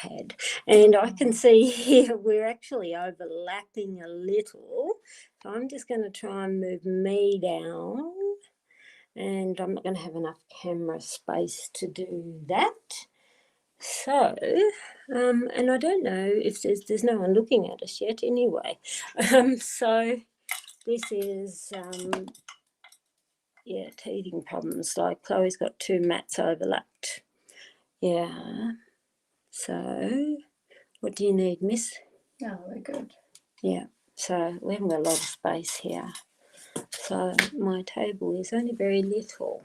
iPad, and I can see here we're actually overlapping a little. So I'm just going to try and move me down, and I'm not going to have enough camera space to do that. So, and I don't know if there's no one looking at us yet anyway. So this is, yeah, teething problems. Like Chloe's got 2 mats overlapped. Yeah. So what do you need, miss? No, we're good. Yeah. So we haven't got a lot of space here. So my table is only very little.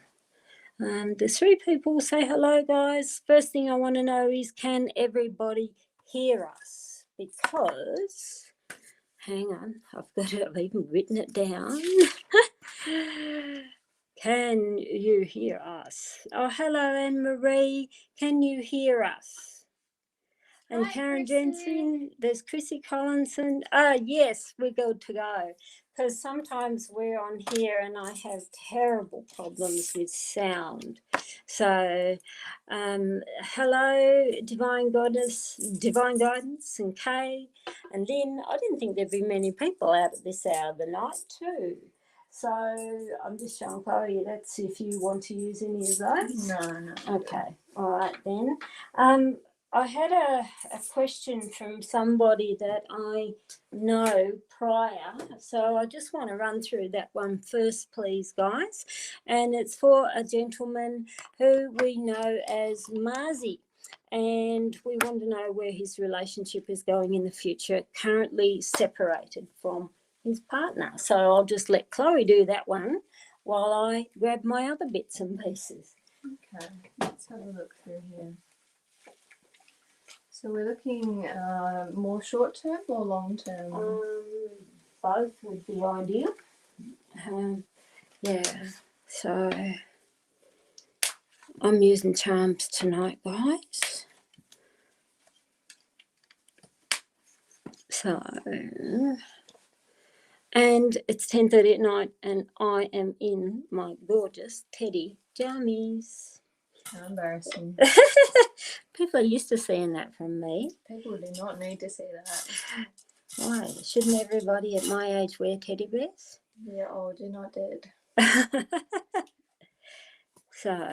There's 3 people. Say hello, guys. First thing I want to know is, can everybody hear us? Because, hang on, I've even written it down. Can you hear us? Oh, hello, Anne-Marie. Can you hear us? And Hi, Karen Chrissy. Jensen, there's Chrissy Collinson. Yes, we're good to go. Because sometimes we're on here and I have terrible problems with sound. So, hello, Divine Goddess, Divine Guidance, and Kay, and Lynn. I didn't think there'd be many people out at this hour of the night too. So I'm just showing Chloe, that's if you want to use any of those. No. Okay, all right then. I had a question from somebody that I know prior, so I just want to run through that one first, please, guys. And it's for a gentleman who we know as Marzi, and we want to know where his relationship is going in the future, currently separated from his partner. So I'll just let Chloe do that one while I grab my other bits and pieces. Okay, let's have a look through here. So we're looking more short term or long term? Both would be ideal. Yeah, so I'm using charms tonight, guys. So, and it's 10:30 at night and I am in my gorgeous teddy jammies. How embarrassing. People are used to seeing that from me. People do not need to see that. Why? Shouldn't everybody at my age wear teddy bears? You're old, you're not dead. So,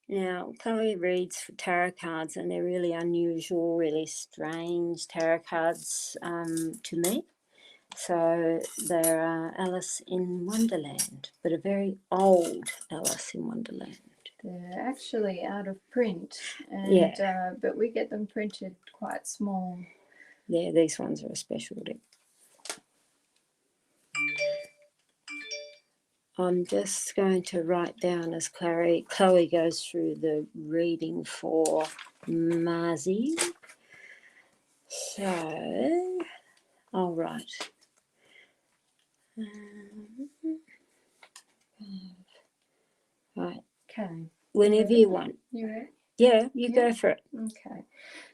now Chloe reads tarot cards, and they're really unusual, really strange tarot cards to me. So they're Alice in Wonderland, but a very old Alice in Wonderland. They're actually out of print, and Yeah. but we get them printed quite small. Yeah, these ones are a specialty. I'm just going to write down as Chloe goes through the reading for Marzi. So, I'll write. Right. Okay. Whenever you want. You ready? Yeah, you go for it. Okay.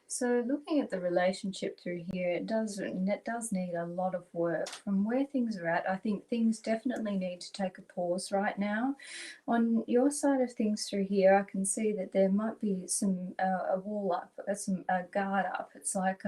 So looking at the relationship through here, it does need a lot of work. From where things are at, I think things definitely need to take a pause right now. On your side of things through here, I can see that there might be some a wall up, some guard up. It's like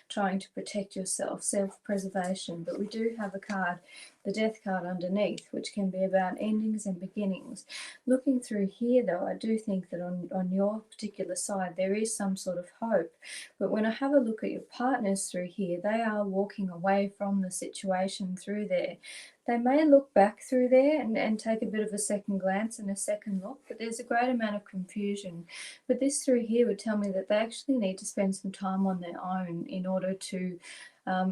trying to protect yourself, self-preservation. But we do have a card, the Death card underneath, which can be about endings and beginnings. Looking through here, though, I do think that on your particular side there is some sort of hope. But when I have a look at your partners through here, they are walking away from the situation through there. They may look back through there and take a bit of a second glance and a second look, but there's a great amount of confusion. But this through here would tell me that they actually need to spend some time on their own in order to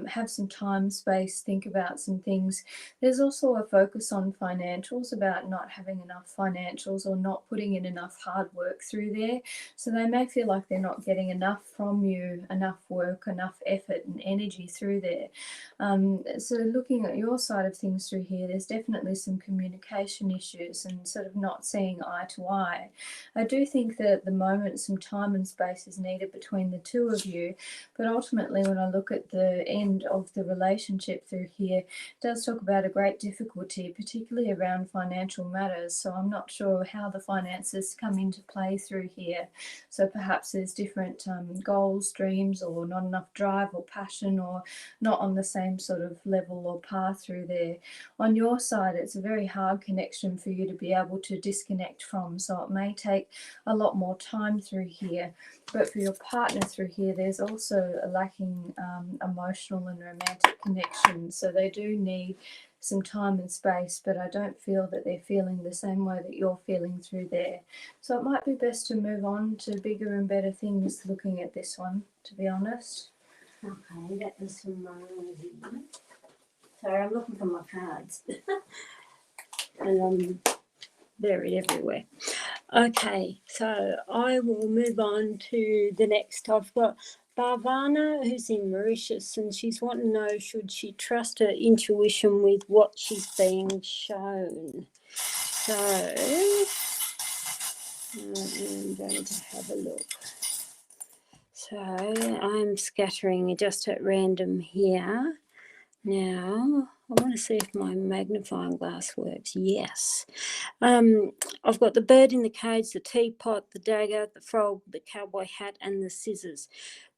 have some time, space, think about some things. There's also a focus on financials, about not having enough financials or not putting in enough hard work through there. So they may feel like they're not getting enough from you, enough work, enough effort and energy through there. So looking at your side of things through here, there's definitely some communication issues and sort of not seeing eye to eye. I do think that at the moment some time and space is needed between the two of you, but ultimately when I look at the the end of the relationship through here, it does talk about a great difficulty, particularly around financial matters. So I'm not sure how the finances come into play through here. So perhaps there's different goals, dreams, or not enough drive or passion, or not on the same sort of level or path through there. On your side, it's a very hard connection for you to be able to disconnect from. So it may take a lot more time through here. But for your partner through here, there's also a lacking emotional and romantic connection. So they do need some time and space, but I don't feel that they're feeling the same way that you're feeling through there. So it might be best to move on to bigger and better things looking at this one, to be honest. Okay, that was from my... Sorry, I'm looking for my cards. And I'm buried everywhere. Okay, so I will move on to the next. I've got Bhavana, who's in Mauritius, and she's wanting to know, should she trust her intuition with what she's being shown? So I'm going to have a look. So I'm scattering just at random here. Now, I want to see if my magnifying glass works. Yes. I've got the bird in the cage, the teapot, the dagger, the frog, the cowboy hat, and the scissors.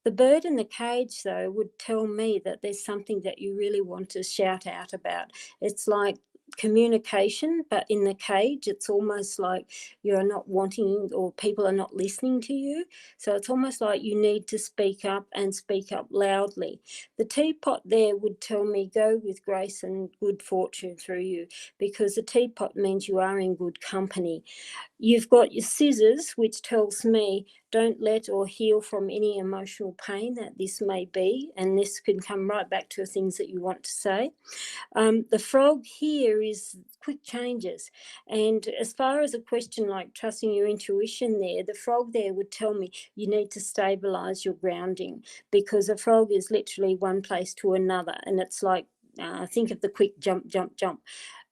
The bird in the cage, though, would tell me that there's something that you really want to shout out about. It's like communication, but in the cage, it's almost like you're not wanting, or people are not listening to you. So it's almost like you need to speak up and speak up loudly. The teapot there would tell me go with grace and good fortune through you, because the teapot means you are in good company. You've got your scissors, which tells me don't let or heal from any emotional pain that this may be, and this can come right back to things that you want to say. The frog here is quick changes. And as far as a question like trusting your intuition there, the frog there would tell me you need to stabilize your grounding, because a frog is literally one place to another. And it's like, think of the quick jump, jump, jump.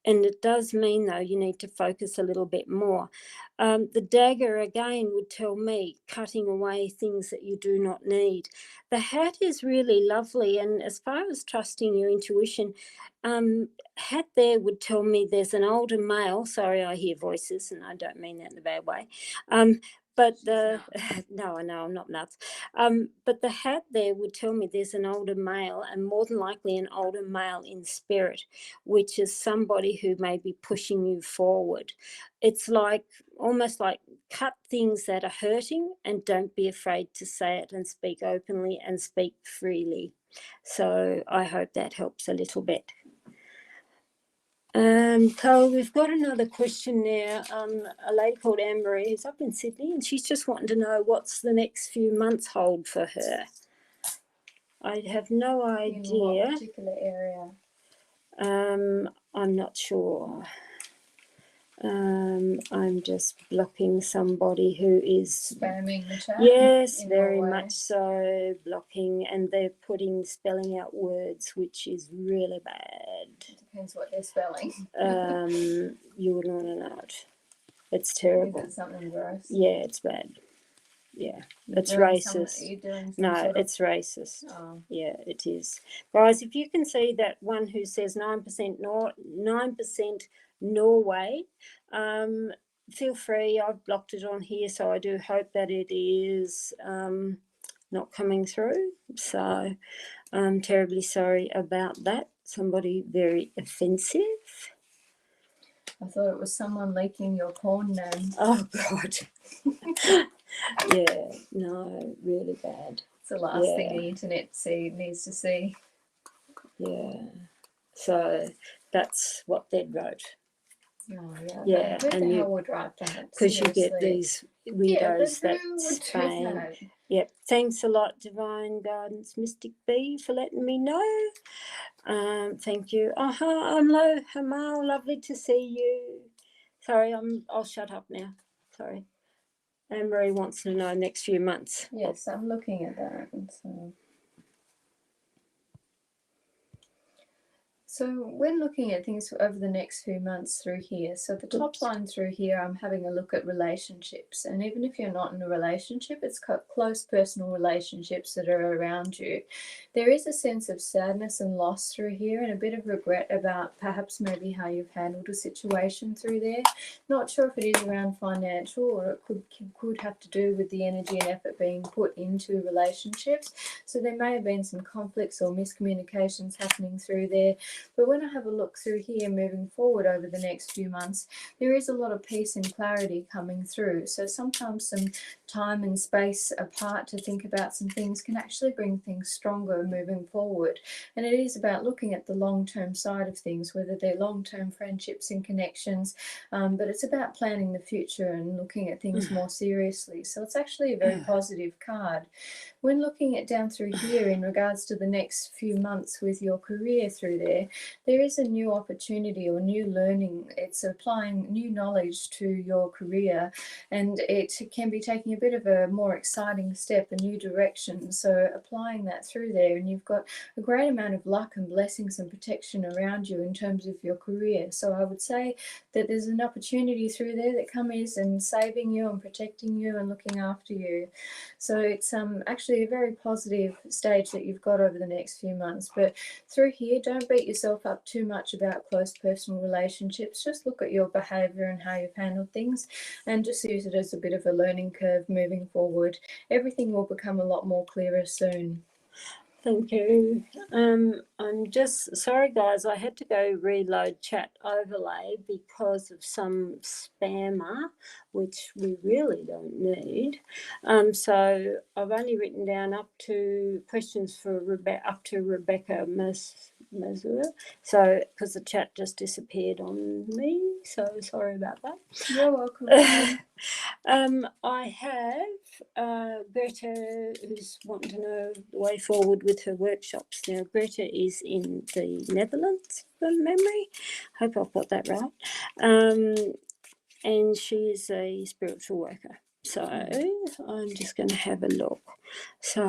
And it does mean, though, you need to focus a little bit more. The dagger, again, would tell me cutting away things that you do not need. The hat is really lovely. And as far as trusting your intuition, hat there would tell me there's an older male. Sorry, I hear voices, and I don't mean that in a bad way. But the no, I know I'm not nuts. But the hat there would tell me there's an older male, and more than likely an older male in spirit, which is somebody who may be pushing you forward. It's like almost like cut things that are hurting and don't be afraid to say it and speak openly and speak freely. So I hope that helps a little bit. So we've got another question there. A lady called Anne-Marie who's up in Sydney, and she's just wanting to know what's the next few months hold for her. I have no idea. In what particular area? I'm not sure. I'm just blocking somebody who is Spamming the chat? Yes, in very what way? much so, blocking, and they're spelling out words, which is really bad. Depends what they're spelling. You wouldn't want to know it. It's Is terrible. it something gross? Yeah, it's bad. Yeah, it's You're doing racist. You're doing some No, sort of... it's racist. Oh. Yeah, it is. Guys, if you can see that one who says 9% 9% Norway, feel free. I've blocked it on here, so I do hope that it is not coming through. So I'm terribly sorry about that. Somebody very offensive. I thought it was someone leaking your porn name. Oh, God. Yeah, no, really bad. It's the last thing the internet needs to see. Yeah. So that's what they wrote. Oh, yeah. Yeah, Who and the you- hell would write that? Because you get Seriously. these weirdos but that who would do spam. that? Yep. Thanks a lot, Divine Guidance Mystic B, for letting me know. Thank you. Hello, Hamal. Lovely to see you. Sorry, I'll shut up now. Sorry. Anne-Marie wants to know next few months. Yes, I'm looking at that. So when looking at things over the next few months through here, so the top line through here, I'm having a look at relationships. And even if you're not in a relationship, it's close personal relationships that are around you. There is a sense of sadness and loss through here and a bit of regret about perhaps maybe how you've handled a situation through there. Not sure if it is around financial or it could have to do with the energy and effort being put into relationships. So there may have been some conflicts or miscommunications happening through there. But when I have a look through here moving forward over the next few months, there is a lot of peace and clarity coming through. So sometimes some time and space apart to think about some things can actually bring things stronger moving forward. And it is about looking at the long-term side of things, whether they're long-term friendships and connections, but it's about planning the future and looking at things more seriously. So it's actually a very positive card. When looking at down through here in regards to the next few months with your career through there is a new opportunity or new learning. It's applying new knowledge to your career, and it can be taking a bit of a more exciting step, a new direction. So applying that through there, and you've got a great amount of luck and blessings and protection around you in terms of your career. So I would say that there's an opportunity through there that comes and saving you and protecting you and looking after you. So it's actually a very positive stage that you've got over the next few months. But through here, don't beat yourself up too much about close personal relationships. Just look at your behavior and how you've handled things and just use it as a bit of a learning curve moving forward. Everything will become a lot more clearer soon. Thank you. I'm just sorry, guys. I had to go reload chat overlay because of some spammer, which we really don't need. So I've only written down up to questions for up to Rebecca Mazur. So because the chat just disappeared on me, so sorry about that. You're welcome. I have Greta, who's wanting to know the way forward with her workshops. Now, Greta is in the Netherlands, from memory. Hope I've got that right. And she is a spiritual worker. So I'm just going to have a look. So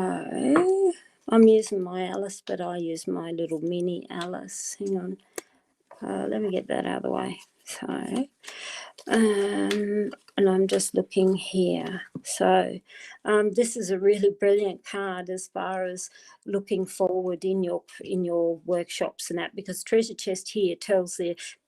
I'm using my Alice, but I use my little mini Alice. Hang on. Let me get that out of the way. So, and I'm just looking here. So this is a really brilliant card as far as looking forward in your workshops and that, because treasure chest here tells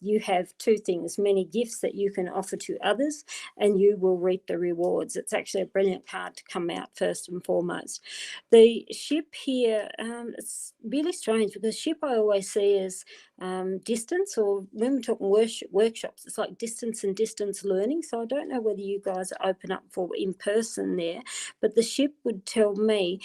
you have two things: many gifts that you can offer to others, and you will reap the rewards. It's actually a brilliant card to come out first and foremost. The ship here, it's really strange because ship I always see as distance, or when we're talking workshops, it's like distance and distance learning. So I don't know whether you guys are open up for in person there, but the ship would tell me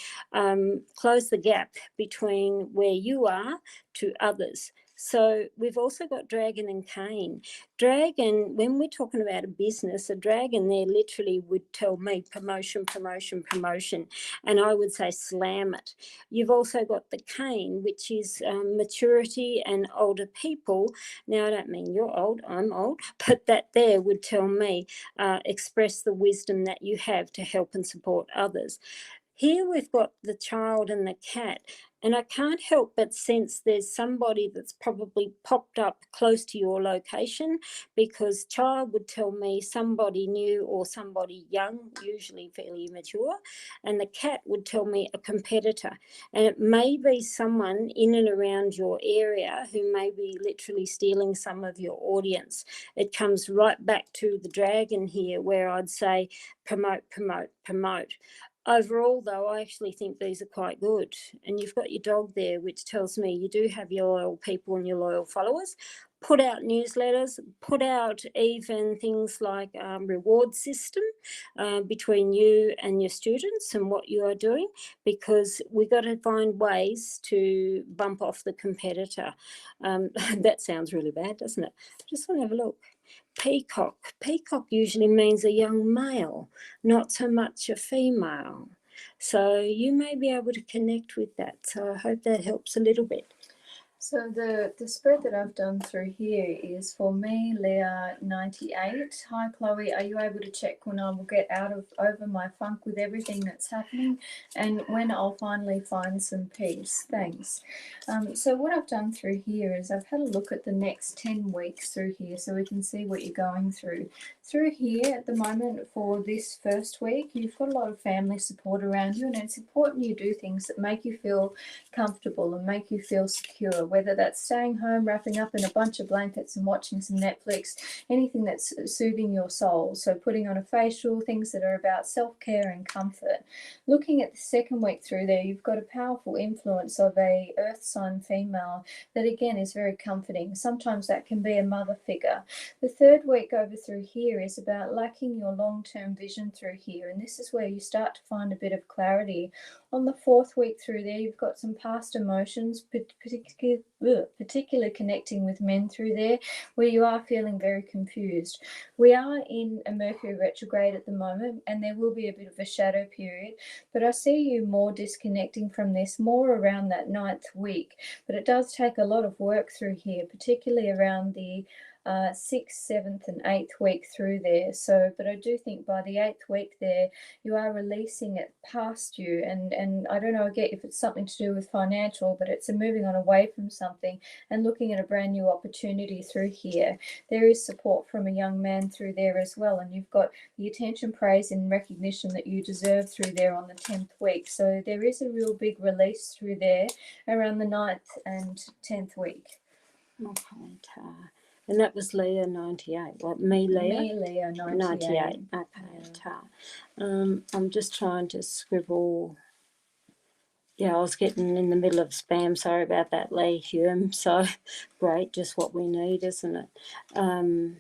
close the gap between where you are to others. So we've also got dragon and cane. Dragon, when we're talking about a business, a dragon there literally would tell me promotion, promotion, promotion, and I would say slam it. You've also got the cane, which is maturity and older people. Now, I don't mean you're old, I'm old, but that there would tell me express the wisdom that you have to help and support others. Here we've got the child and the cat, and I can't help but sense there's somebody that's probably popped up close to your location, because child would tell me somebody new or somebody young, usually fairly mature, and the cat would tell me a competitor. And it may be someone in and around your area who may be literally stealing some of your audience. It comes right back to the dragon here, where I'd say promote, promote, promote. Overall, though, I actually think these are quite good. And you've got your dog there, which tells me you do have your loyal people and your loyal followers. Put out newsletters, put out even things like reward system between you and your students and what you are doing, because we've got to find ways to bump off the competitor. That sounds really bad, doesn't it? Just want to have a look. Peacock. Peacock usually means a young male, not so much a female. So you may be able to connect with that. So I hope that helps a little bit. So the spread that I've done through here is for me, Leah 98. Hi Chloe, are you able to check when I will get over my funk with everything that's happening and when I'll finally find some peace? Thanks. So what I've done through here is I've had a look at the next 10 weeks through here so we can see what you're going through. Through here at the moment for this first week, you've got a lot of family support around you, and it's important you do things that make you feel comfortable and make you feel secure, whether that's staying home, wrapping up in a bunch of blankets and watching some Netflix, anything that's soothing your soul. So putting on a facial, things that are about self-care and comfort. Looking at the second week through there, you've got a powerful influence of a earth sign female that again is very comforting. Sometimes that can be a mother figure. The third week over through here is about lacking your long-term vision through here, and this is where you start to find a bit of clarity. On the fourth week through there, you've got some past emotions, particularly connecting with men through there, where you are feeling very confused. We are in a Mercury retrograde at the moment, and there will be a bit of a shadow period, but I see you more disconnecting from this, more around that 9th week. But it does take a lot of work through here, particularly around the 6th, 7th, and 8th week through there. So, but I do think by the 8th week there, you are releasing it past you, and I don't know again if it's something to do with financial, but it's a moving on away from something and looking at a brand new opportunity through here. There is support from a young man through there as well, and you've got the attention, praise, and recognition that you deserve through there on the 10th week. So there is a real big release through there around the 9th and 10th week. Okay, Tar. And that was Leah 98. What, me, Leah? Me, Leah 98. 98. Okay, Tar. I'm just trying to scribble. Yeah, I was getting in the middle of spam. Sorry about that, Lee Hume. So great, just what we need, isn't it?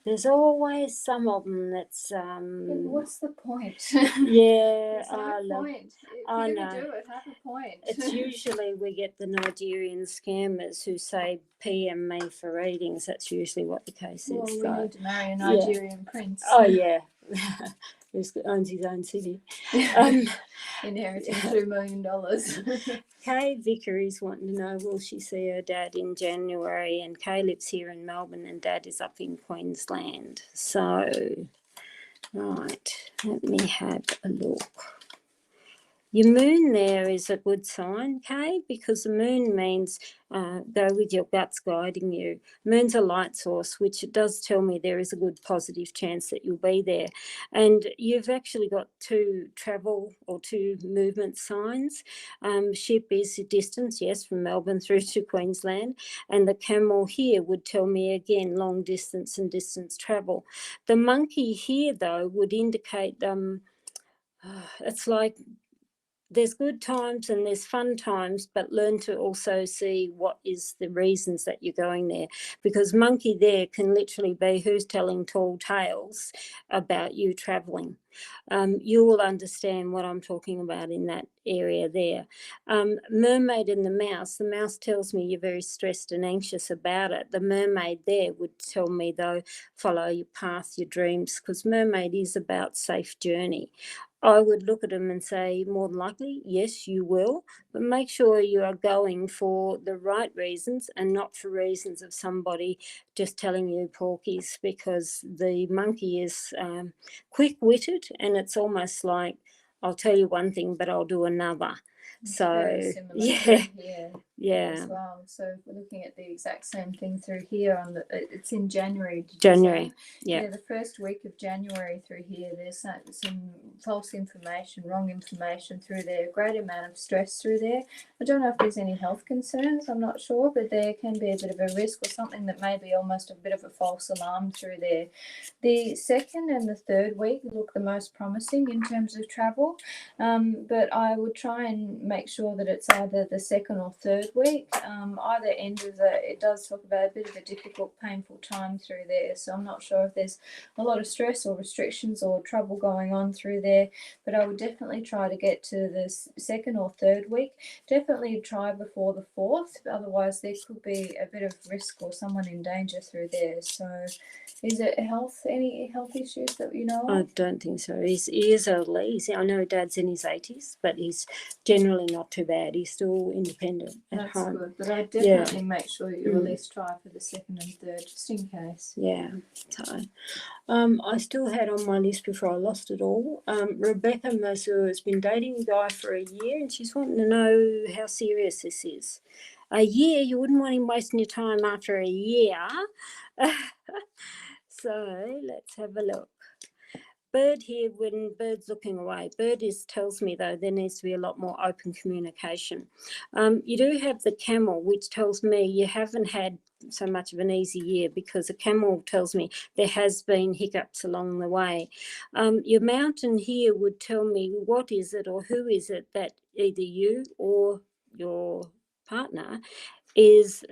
There's always some of them that's What's the point? yeah, There's no look, point. If I you're know. gonna do it, have a point. It's usually we get the Nigerian scammers who say PM me for readings. That's usually what the case Well, is. we So need to marry a Nigerian prince. oh yeah, who owns his own city. Inheriting $2 million. Kay Vickery's wanting to know, will she see her dad in January? And Kay lives here in Melbourne and Dad is up in Queensland. So, right, let me have a look. Your moon there is a good sign, Kay, because the moon means go with your guts guiding you. Moon's a light source, which does tell me there is a good positive chance that you'll be there. And you've actually got 2 travel or 2 movement signs. Ship is a distance, yes, from Melbourne through to Queensland. And the camel here would tell me again long distance and distance travel. The monkey here, though, would indicate it's like there's good times and there's fun times, but learn to also see what is the reasons that you're going there, because monkey there can literally be who's telling tall tales about you traveling. You will understand what I'm talking about in that area there. Mermaid and the mouse tells me you're very stressed and anxious about it. The mermaid there would tell me, though, follow your path, your dreams, because mermaid is about safe journey. I would look at them and say, more than likely, yes, you will, but make sure you are going for the right reasons and not for reasons of somebody just telling you porkies, because the monkey is quick-witted and it's almost like, I'll tell you one thing, but I'll do another. It's so, very similar yeah. as well. So if we're looking at the exact same thing through here, it's in January. Yeah. The first week of January through here, there's some false information, wrong information through there, a great amount of stress through there. I don't know if there's any health concerns, I'm not sure, but there can be a bit of a risk or something that may be almost a bit of a false alarm through there. The second and the third week look the most promising in terms of travel, but I would try and make sure that it's either the second or third week. Either end of it does talk about a bit of a difficult, painful time through there. So I'm not sure if there's a lot of stress or restrictions or trouble going on through there, but I would definitely try to get to the second or third week. Definitely try before the 4th, otherwise there could be a bit of risk or someone in danger through there. So is it any health issues that you know of? I don't think so. He is elderly. I know Dad's in his 80s, but he's generally generally not too bad. He's still independent at That's home. good, but I Yeah. definitely make sure you at least try for the second and third, just in case. Yeah. So, I still had on my list before I lost it all. Rebecca Mazur has been dating a guy for a year, and she's wanting to know how serious this is. A year? You wouldn't want him wasting your time after a year. So let's have a look. Bird here, when Bird's looking away, Bird tells me, though, there needs to be a lot more open communication. You do have the Camel, which tells me you haven't had so much of an easy year, because the Camel tells me there has been hiccups along the way. Your Mountain here would tell me what is it or who is it that either you or your partner is,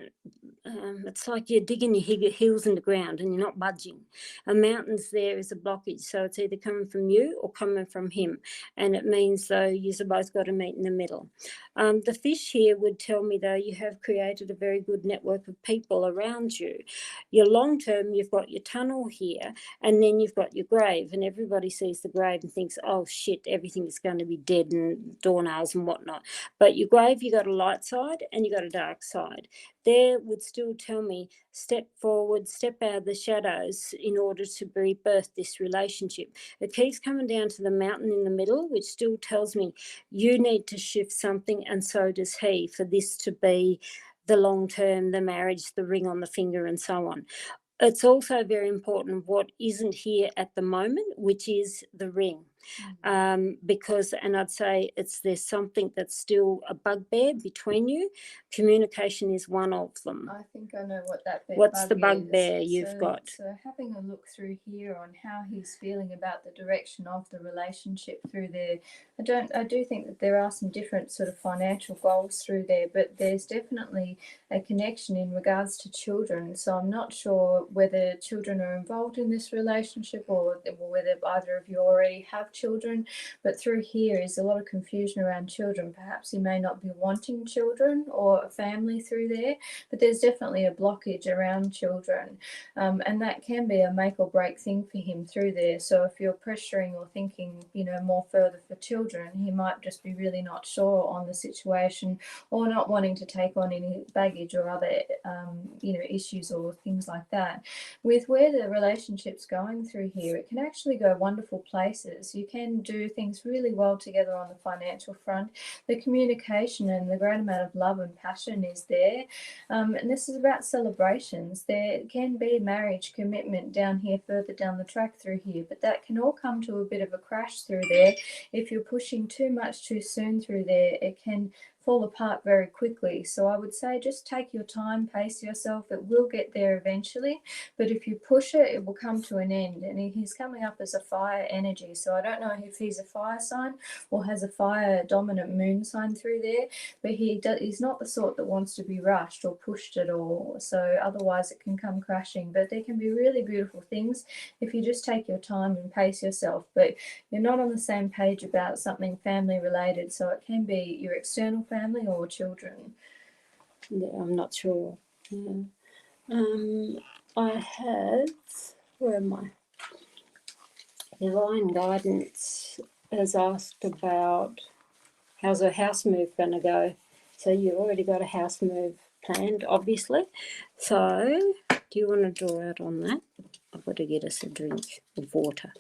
it's like you're digging your heels in the ground and you're not budging. A mountain's there is a blockage, so it's either coming from you or coming from him, and it means though you've both got to meet in the middle. The Fish here would tell me though you have created a very good network of people around you. Your long term, you've got your tunnel here, and then you've got your grave, and everybody sees the grave and thinks, oh shit, everything is going to be dead and doornails and whatnot. But your grave, you got a light side and you got a dark side. There would still tell me step forward, step out of the shadows in order to rebirth this relationship. It keeps coming down to the mountain in the middle, which still tells me you need to shift something, and so does he, for this to be the long term, the marriage, the ring on the finger, and so on. It's also very important what isn't here at the moment, which is the ring. Because, and I'd say there's something that's still a bugbear between you. Communication is one of them. I think I know what that What's the bugbear you've got? So having a look through here on how he's feeling about the direction of the relationship through there, I do think that there are some different sort of financial goals through there, but there's definitely a connection in regards to children. So I'm not sure whether children are involved in this relationship or whether either of you already have children, but through here is a lot of confusion around children. Perhaps he may not be wanting children or a family through there, but there's definitely a blockage around children, and that can be a make or break thing for him through there. So if you're pressuring or thinking, more further for children, he might just be really not sure on the situation, or not wanting to take on any baggage or other issues or things like that. With where the relationship's going through here, it can actually go wonderful places. You can do things really well together on the financial front. The communication and the great amount of love and passion is there. And this is about celebrations. There can be marriage commitment down here, further down the track through here, but that can all come to a bit of a crash through there. If you're pushing too much too soon through there, it can fall apart very quickly. So I would say just take your time, pace yourself. It will get there eventually, but if you push it, it will come to an end. And he's coming up as a fire energy, so I don't know if he's a fire sign or has a fire dominant moon sign through there, but he's not the sort that wants to be rushed or pushed at all, so otherwise it can come crashing. But there can be really beautiful things if you just take your time and pace yourself. But you're not on the same page about something family related, so it can be your external family or children. Yeah, I'm not sure. Yeah. I had, where am I? Divine Guidance has asked about how's a house move going to go. So you've already got a house move planned, obviously. So do you want to draw out on that? I've got to get us a drink of water.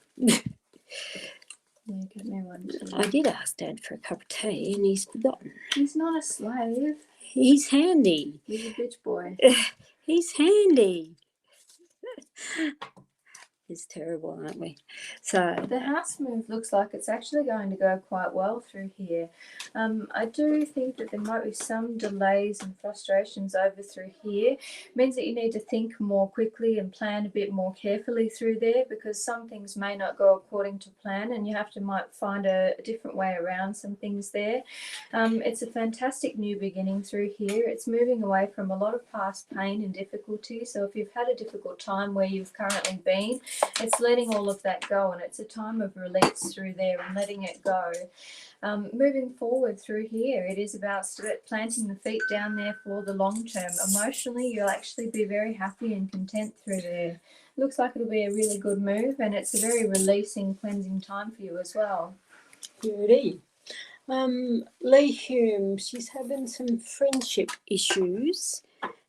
Yeah, get me one too. I did ask Dad for a cup of tea and he's forgotten. He's not a slave. He's handy. He's a bitch boy. He's handy. It's terrible, aren't we? So the house move looks like it's actually going to go quite well through here. I do think that there might be some delays and frustrations over through here. It means that you need to think more quickly and plan a bit more carefully through there, because some things may not go according to plan and you might find a different way around some things there. It's a fantastic new beginning through here. It's moving away from a lot of past pain and difficulty. So if you've had a difficult time where you've currently been, it's letting all of that go, and it's a time of release through there and letting it go. Moving forward through here, it is about planting the feet down there for the long term. Emotionally, you'll actually be very happy and content through there. Looks like it'll be a really good move, and it's a very releasing, cleansing time for you as well. Beauty. Lee Hume, she's having some friendship issues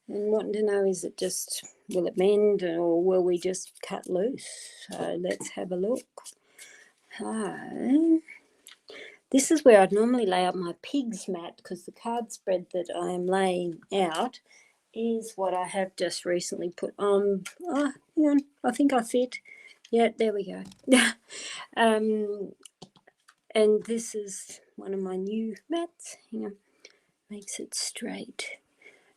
and wanting to know, is it just, will it mend or will we just cut loose? So let's have a look. Hi. This is where I'd normally lay out my pig's mat, because the card spread that I am laying out is what I have just recently put on. Oh, hang on, I think I fit. Yeah, there we go. And this is one of my new mats. Hang on, makes it straight.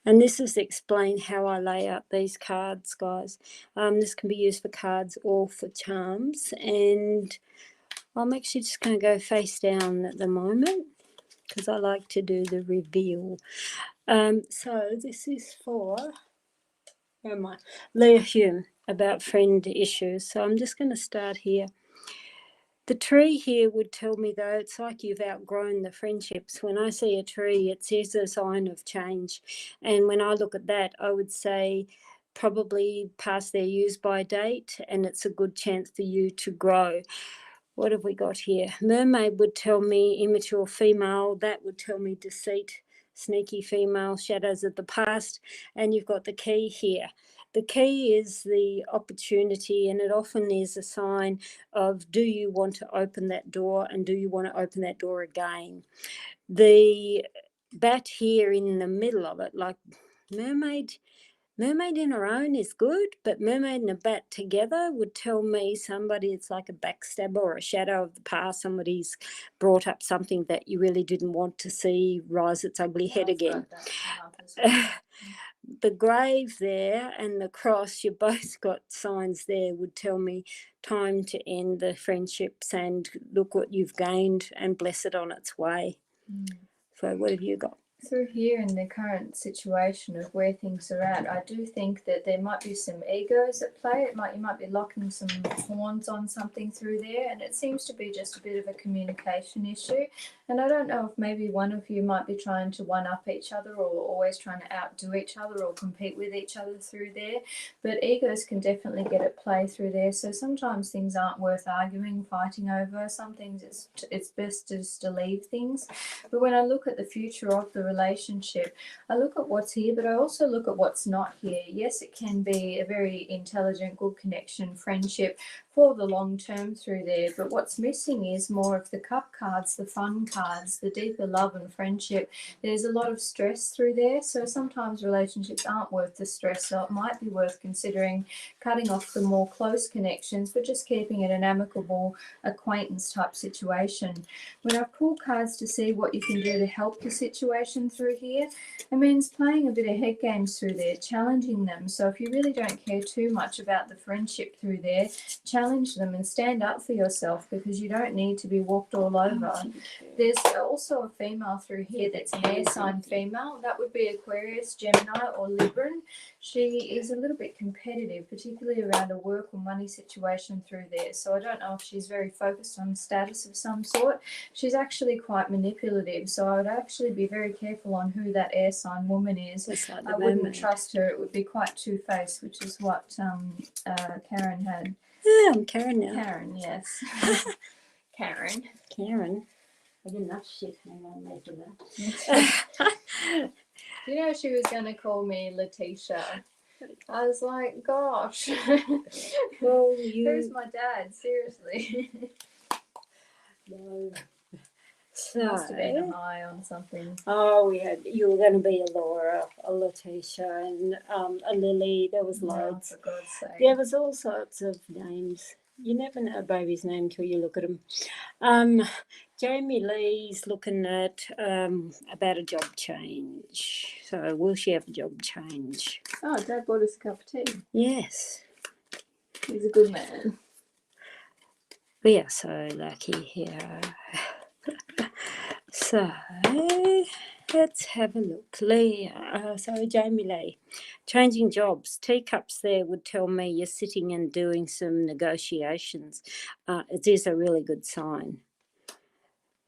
And this is to explain how I lay out these cards, guys. This can be used for cards or for charms. And I'm actually just going to go face down at the moment, because I like to do the reveal. So this is for Leah Hume about friend issues. So I'm just going to start here. The tree here would tell me, though, it's like you've outgrown the friendships. When I see a tree, it is a sign of change. And when I look at that, I would say probably past their use by date, and it's a good chance for you to grow. What have we got here? Mermaid would tell me immature female. That would tell me deceit, sneaky female, shadows of the past. And you've got the key here. The key is the opportunity, and it often is a sign of, do you want to open that door, and do you want to open that door again? The bat here in the middle of it, like mermaid in her own is good, but mermaid and a bat together would tell me somebody, it's like a backstabber or a shadow of the past. Somebody's brought up something that you really didn't want to see rise its ugly head again. The grave there and the cross, you both got signs there, would tell me time to end the friendships and look what you've gained and bless it on its way. So what have you got? Through here in the current situation of where things are at, I do think that there might be some egos at play. You might be locking some horns on something through there, and it seems to be just a bit of a communication issue. And I don't know if maybe one of you might be trying to one-up each other, or always trying to outdo each other or compete with each other through there. But egos can definitely get at play through there. So sometimes things aren't worth arguing, fighting over. Some things it's best just to leave things. But when I look at the future of the relationship, I look at what's here, but I also look at what's not here. Yes, it can be a very intelligent, good connection, friendship for the long term through there, but what's missing is more of the cup cards, the fun cards, the deeper love and friendship. There's a lot of stress through there, so sometimes relationships aren't worth the stress, so it might be worth considering cutting off the more close connections, but just keeping it an amicable acquaintance type situation. When I pull cards to see what you can do to help the situation through here, it means playing a bit of head games through there, challenging them. So if you really don't care too much about the friendship through there, challenge them and stand up for yourself, because you don't need to be walked all over. There's also a female through here that's an air sign female. That would be Aquarius, Gemini, or Libran. She is a little bit competitive, particularly around a work or money situation through there. So I don't know if she's very focused on status of some sort. She's actually quite manipulative, so I would actually be very careful on who that air sign woman is. Like I wouldn't trust her. It would be quite two-faced, which is what Karen had. Yeah, I'm Karen now. Karen, yes. Karen. I did enough shit. Hang on, after that. You know, she was going to call me Letitia. I was like, gosh. Well, Who's my dad? Seriously. No. So, Must have been a high on something. Oh, you were going to be a Laura, a Letitia, and a Lily. There was loads. Oh, for God's sake. There was all sorts of names. You never know a baby's name till you look at them. Jamie Lee's looking at about a job change. So will she have a job change? Oh, Dad bought us a cup of tea. Yes. He's a good man. We are so lucky here. So let's have a look. Jamie Lee, changing jobs. Teacups there would tell me you're sitting and doing some negotiations. It is a really good sign.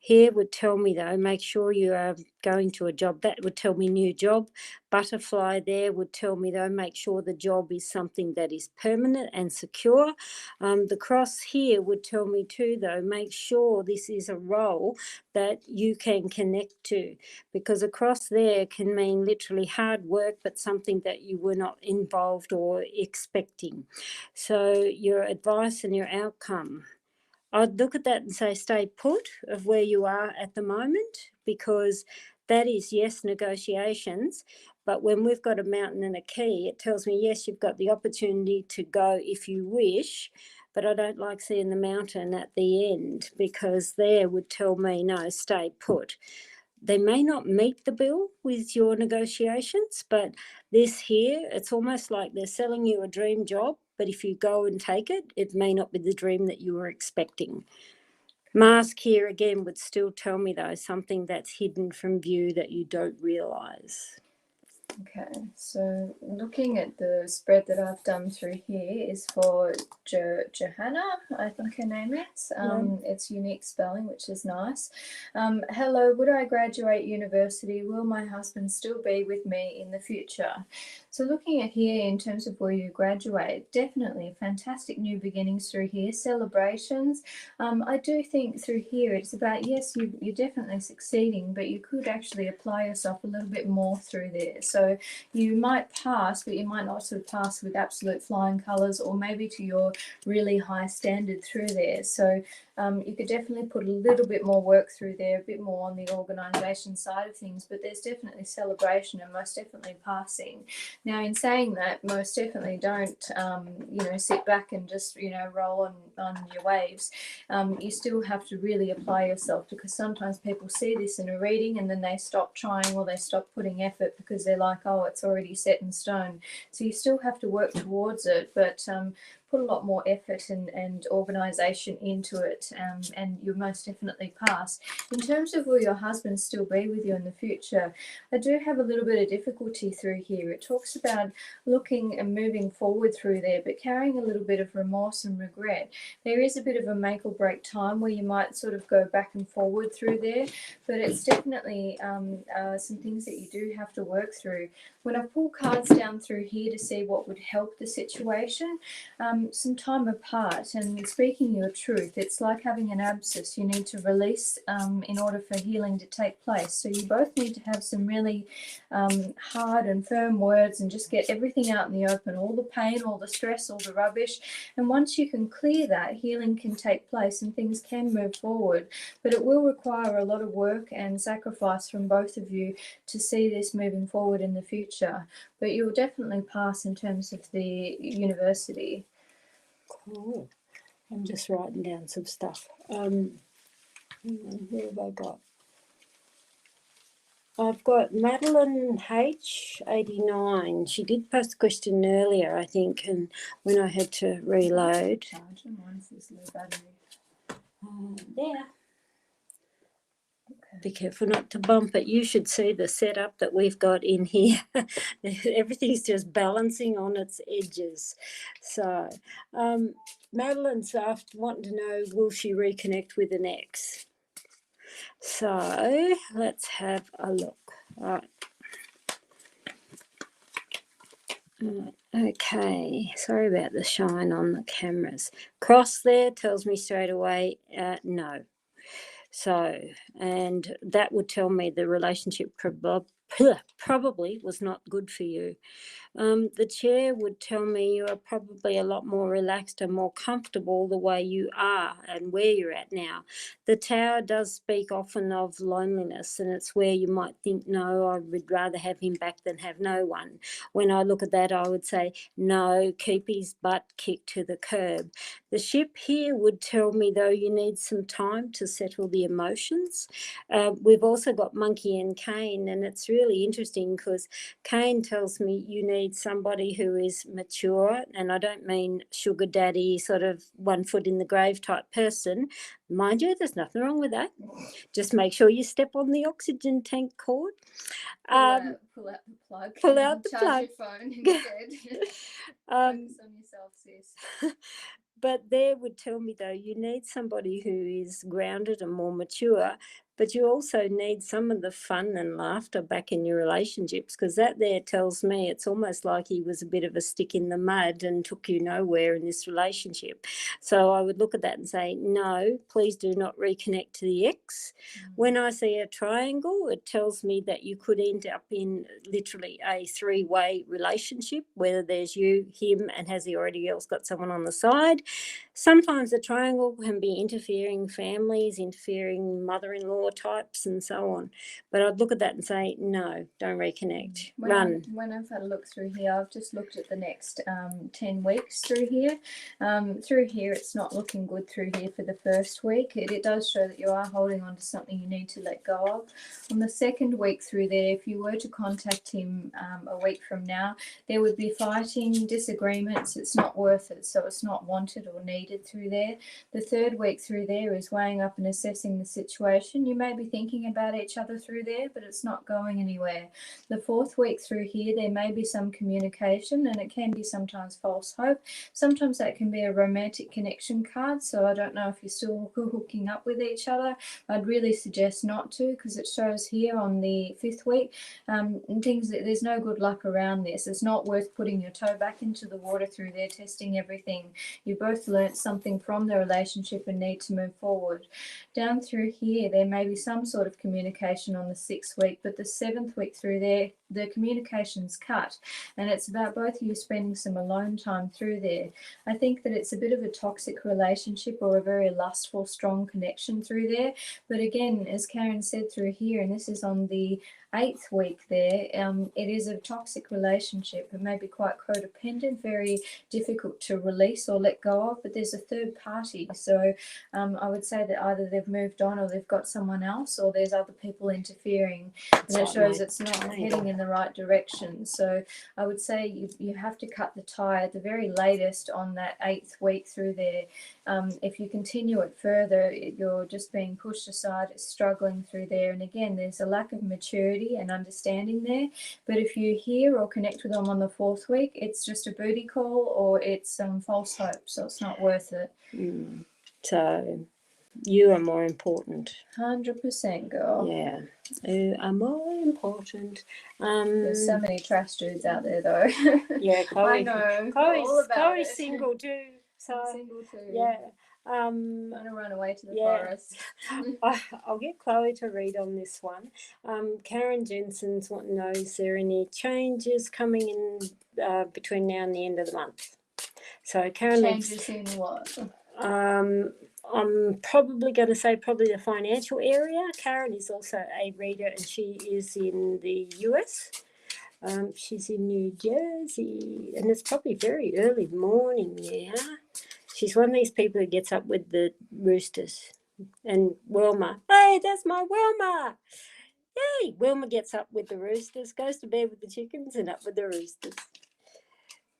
Here would tell me, though, make sure you are going to a job. That would tell me new job. Butterfly there would tell me, though, make sure the job is something that is permanent and secure. The cross here would tell me too, though, make sure this is a role that you can connect to, because a cross there can mean literally hard work, but something that you were not involved or expecting. So your advice and your outcome, I'd look at that and say stay put of where you are at the moment, because that is, yes, negotiations. But when we've got a mountain and a key, it tells me, yes, you've got the opportunity to go if you wish, but I don't like seeing the mountain at the end, because there would tell me, no, stay put. They may not meet the bill with your negotiations, but this here, it's almost like they're selling you a dream job, but if you go and take it, it may not be the dream that you were expecting. Mask here again would still tell me, though, something that's hidden from view that you don't realise. Okay, so looking at the spread that I've done through here is for Johanna, I think her name is. It's unique spelling, which is nice. Hello, would I graduate university? Will my husband still be with me in the future? So looking at here in terms of where you graduate, definitely fantastic new beginnings through here, celebrations. I do think through here it's about, yes, you're definitely succeeding, but you could actually apply yourself a little bit more through there. So you might pass, but you might not sort of pass with absolute flying colours, or maybe to your really high standard through there. So you could definitely put a little bit more work through there, a bit more on the organisation side of things, but there's definitely celebration and most definitely passing. Now, in saying that, most definitely don't, sit back and just, roll on your waves. You still have to really apply yourself, because sometimes people see this in a reading and then they stop trying, or they stop putting effort because they're like, oh, it's already set in stone. So you still have to work towards it, but put a lot more effort and organisation into it, and you'll most definitely pass. In terms of will your husband still be with you in the future, I do have a little bit of difficulty through here. It talks about looking and moving forward through there, but carrying a little bit of remorse and regret. There is a bit of a make or break time where you might sort of go back and forward through there, but it's definitely some things that you do have to work through. When I pull cards down through here to see what would help the situation, some time apart and speaking your truth, it's like having an abscess. You need to release in order for healing to take place. So you both need to have some really hard and firm words and just get everything out in the open, all the pain, all the stress, all the rubbish. And once you can clear that, healing can take place and things can move forward. But it will require a lot of work and sacrifice from both of you to see this moving forward in the future. But you'll definitely pass in terms of the university. Cool. I'm just writing down some stuff. Who have I got? I've got Madeline H89. She did post a question earlier, I think, and when I had to reload. There. Be careful not to bump it. You should see the setup that we've got in here. Everything's just balancing on its edges. So Madeline's wanting to know, will she reconnect with an ex? So let's have a look. All right. Okay, sorry about the shine on the cameras. Cross there tells me straight away, no. So, and that would tell me the relationship probably was not good for you. The chair would tell me you are probably a lot more relaxed and more comfortable the way you are and where you're at now. The tower does speak often of loneliness, and it's where you might think, no, I would rather have him back than have no one. When I look at that, I would say, no, keep his butt kicked to the curb. The ship here would tell me, though, you need some time to settle the emotions. We've also got Monkey and Cane, and it's really interesting because Cane tells me you need somebody who is mature, and I don't mean sugar daddy, sort of 1 foot in the grave type person. Mind you, there's nothing wrong with that. Just make sure you step on the oxygen tank cord. Pull out the plug. Pull out the charge plug. Your phone instead. Focus on yourself, sis. But there would tell me, though, you need somebody who is grounded and more mature, but you also need some of the fun and laughter back in your relationships, because that there tells me it's almost like he was a bit of a stick in the mud and took you nowhere in this relationship. So I would look at that and say, no, please do not reconnect to the ex. When I see a triangle, it tells me that you could end up in literally a three-way relationship, whether there's you, him, and has he already else got someone on the side. Sometimes the triangle can be interfering families, interfering mother-in-law types and so on. But I'd look at that and say, no, don't reconnect. Run. When I've had a look through here, I've just looked at the next 10 weeks through here. Through here, it's not looking good through here for the first week. It does show that you are holding on to something you need to let go of. On the second week through there, if you were to contact him a week from now, there would be fighting, disagreements. It's not worth it, so it's not wanted or needed through there. The third week through there is weighing up and assessing the situation. You may be thinking about each other through there, but it's not going anywhere. The fourth week through here, there may be some communication, and it can be sometimes false hope. Sometimes that can be a romantic connection card, so I don't know if you're still hooking up with each other. I'd really suggest not to, because it shows here on the fifth week things that there's no good luck around this. It's not worth putting your toe back into the water through there, testing everything. You both learnt something from the relationship and need to move forward. Down through here, there may be some sort of communication on the sixth week, but the seventh week through there, the communication's cut, and it's about both of you spending some alone time through there. I think that it's a bit of a toxic relationship or a very lustful, strong connection through there. But again, as Karen said through here, and this is on the 8th week there, it is a toxic relationship. It may be quite codependent, very difficult to release or let go of, but there's a third party. So I would say that either they've moved on or they've got someone else, or there's other people interfering, and it shows it's not heading in the right direction. So I would say you have to cut the tie at the very latest on that 8th week through there. If you continue it further, you're just being pushed aside, struggling through there. And again, there's a lack of maturity and understanding there. But if you hear or connect with them on the 4th week, it's just a booty call or it's false hope. So it's not worth it. So you are more important. 100%, girl. Yeah, you are more important. There's so many trash dudes out there, though. Yeah, Chloe. I know. Chloe's single too. So I'm single too. yeah. I'm gonna run away to the forest. I'll get Chloe to read on this one. Karen Jensen's wanting to know, is there any changes coming in between now and the end of the month? So Karen, changes in what? I'm probably going to say probably the financial area. Karen is also a reader, and she is in the US. She's in New Jersey, and it's probably very early morning there. She's one of these people who gets up with the roosters. And Wilma, hey, that's my Wilma. Yay! Wilma gets up with the roosters, goes to bed with the chickens, and up with the roosters.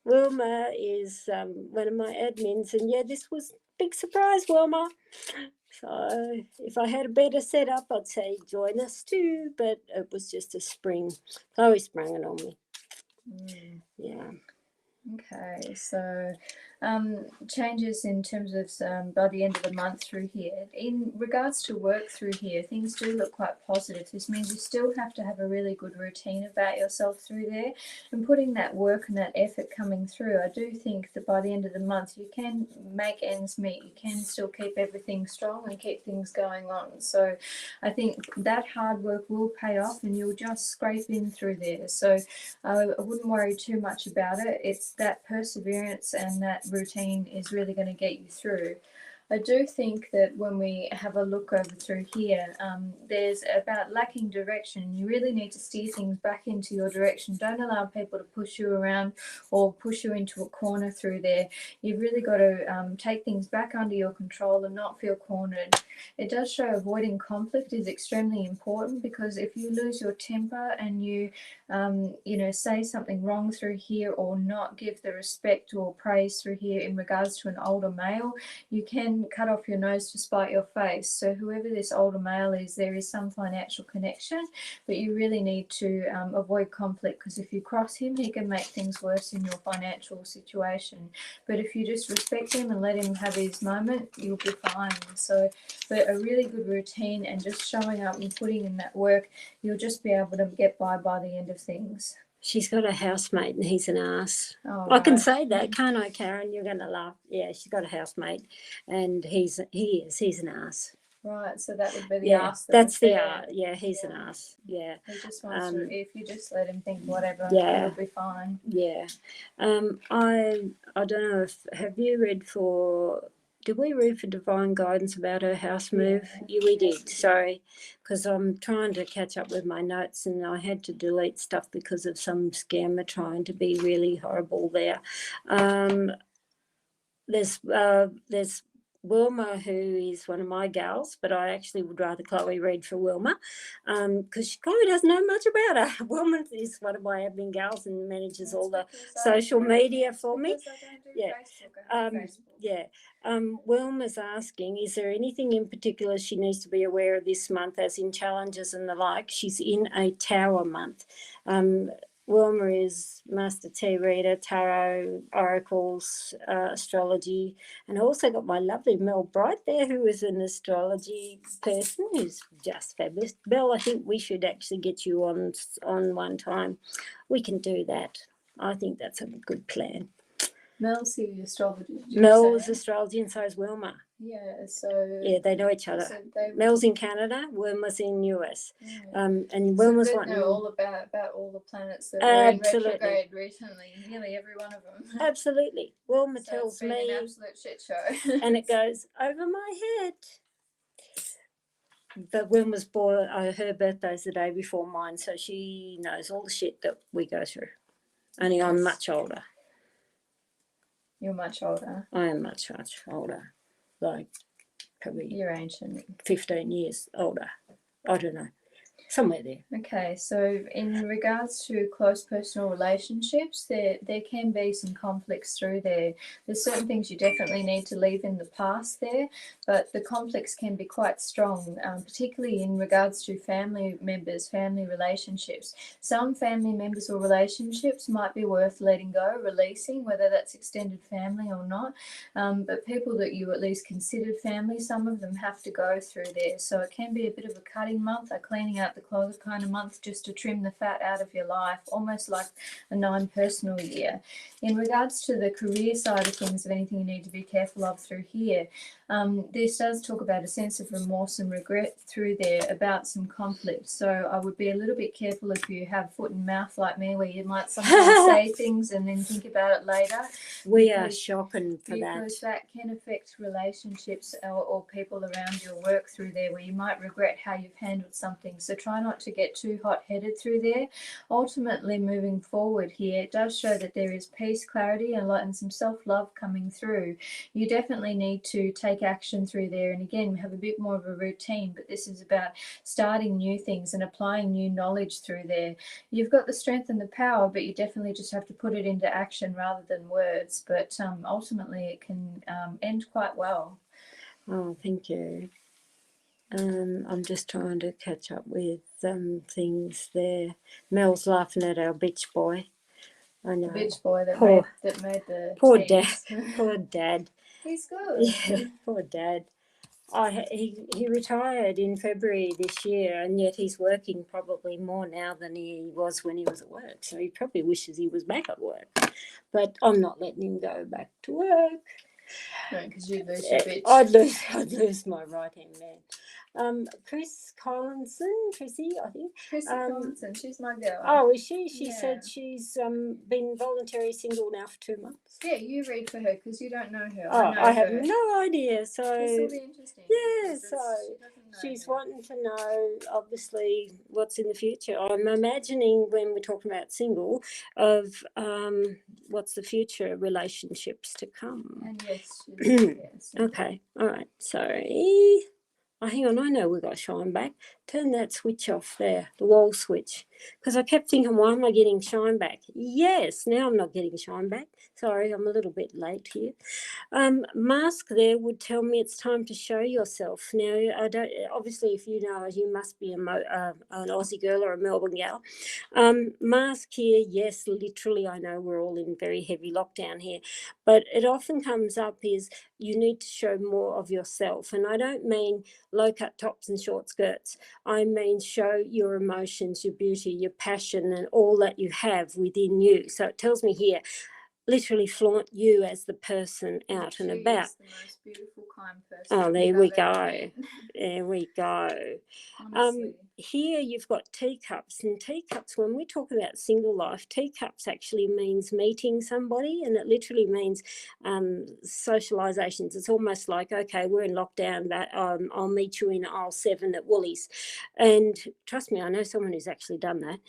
Wilma is one of my admins, and yeah, this was a big surprise, Wilma. So if I had a better setup, I'd say join us too, but it was just a spring. Chloe sprung it on me. Yeah. Okay, so changes in terms of by the end of the month through here. In regards to work through here, things do look quite positive. This means you still have to have a really good routine about yourself through there and putting that work and that effort coming through. I do think that by the end of the month you can make ends meet. You can still keep everything strong and keep things going on. So I think that hard work will pay off and you'll just scrape in through there. So I wouldn't worry too much about it. It's that perseverance and that routine is really going to get you through. I do think that when we have a look over through here, there's about lacking direction. You really need to steer things back into your direction. Don't allow people to push you around or push you into a corner through there. You've really got to take things back under your control and not feel cornered. It does show avoiding conflict is extremely important, because if you lose your temper and you say something wrong through here or not give the respect or praise through here in regards to an older male, you can didn't cut off your nose to spite your face. So whoever this older male is, there is some financial connection, but you really need to avoid conflict, because if you cross him, he can make things worse in your financial situation. But if you just respect him and let him have his moment, you'll be fine. So, but a really good routine and just showing up and putting in that work, you'll just be able to get by the end of things. She's got a housemate and he's an ass. Oh, I can right. say that, can't I, Karen? You're going to laugh. Yeah, she's got a housemate and he's an ass. Right, so that would be the Yeah, ask. that's the ass. Yeah, he's an ass. Yeah. He just wants to, if you just let him think whatever, Yeah. he'll be fine. Yeah. I don't know if, have you read for, did we read for Divine Guidance about her house move? Yeah, we did. Sorry, because I'm trying to catch up with my notes and I had to delete stuff because of some scammer trying to be really horrible there. There's Wilma, who is one of my gals, but I actually would rather Chloe read for Wilma because Chloe doesn't know much about her. Wilma is one of my admin gals and manages all the social media for me. Yeah. Yeah. Wilma's asking, is there anything in particular she needs to be aware of this month, as in challenges and the like? She's in a Tower month. Wilma is Master Tea Reader, Tarot, Oracles, Astrology, and I also got my lovely Mel Bright there, who is an astrology person who's just fabulous. Belle, I think we should actually get you on one time. We can do that. I think that's a good plan. Mel's the astrology. Mel is astrology and so is Wilma. Yeah, so... Yeah, they know each other. So Mel's in Canada, Wilma's in US. Yeah. And Wilma's so they know all about all the planets that were in retrograde recently, nearly every one of them. Absolutely. Wilma so tells me... an absolute shit show. And it goes over my head. But Wilma's born, her birthday's the day before mine, so she knows all the shit that we go through. Only I'm much older. You're much older. I am much older. Like probably you're ancient. 15 years older. I don't know. Somewhere there. Okay, so in regards to close personal relationships, there can be some conflicts through there. There's certain things you definitely need to leave in the past there, but the conflicts can be quite strong, particularly in regards to family members, family relationships. Some family members or relationships might be worth letting go, releasing, whether that's extended family or not. But people that you at least considered family, some of them have to go through there. So it can be a bit of a cutting month, a cleaning out the clothes kind of month, just to trim the fat out of your life, almost like a non-personal year. In regards to the career side of things, of anything you need to be careful of through here, this does talk about a sense of remorse and regret through there about some conflict. So I would be a little bit careful if you have foot and mouth like me, where you might sometimes say things and then think about it later. We are shocking for that. Because that can affect relationships or people around your work through there, where you might regret how you've handled something. So try not to get too hot-headed through there. Ultimately, moving forward here, it does show that there is peace, clarity, and some self-love coming through. You definitely need to take action through there, and again, have a bit more of a routine, but this is about starting new things and applying new knowledge through there. You've got the strength and the power, but you definitely just have to put it into action rather than words. But ultimately, it can end quite well. Oh, thank you. I'm just trying to catch up with things there. Mel's laughing at our bitch boy. I know. The bitch boy that made the poor teas. dad. Poor dad. He's good. Yeah, poor dad. He retired in February this year, and yet he's working probably more now than he was when he was at work. So he probably wishes he was back at work. But I'm not letting him go back to work. No, because you'd lose your bitch. I'd lose my right hand man. Chris Collinson, Chrissy, I think. Chrissy Collinson, she's my girl. Oh, is she? She said she's been voluntary single now for 2 months. Yeah, you read for her because you don't know her. Oh, I have no idea. So this will be interesting. Yeah, so she's wanting to know, obviously, what's in the future. I'm imagining when we're talking about single, of what's the future relationships to come. And yes. Okay, all right. Sorry. Oh, hang on, I know we've got shine back. Turn that switch off there, the wall switch. because I kept thinking, why am I getting shine back? Yes, now I'm not getting shine back. Sorry, I'm a little bit late here. Mask there would tell me it's time to show yourself. Now, I don't. Obviously, if you know, you must be an Aussie girl or a Melbourne gal. Mask here, yes, literally, I know we're all in very heavy lockdown here, but it often comes up is you need to show more of yourself. And I don't mean low-cut tops and short skirts. I mean show your emotions, your beauty, your passion, and all that you have within you. So it tells me here, literally flaunt you as the person out and about. She is the most beautiful, kind person. Oh, there I've we ever go. met. There we go. Honestly. Here you've got teacups, and teacups, when we talk about single life, teacups actually means meeting somebody, and it literally means socializations. It's almost like, okay, we're in lockdown, but I'll meet you in aisle 7 at Woolies. And trust me, I know someone who's actually done that.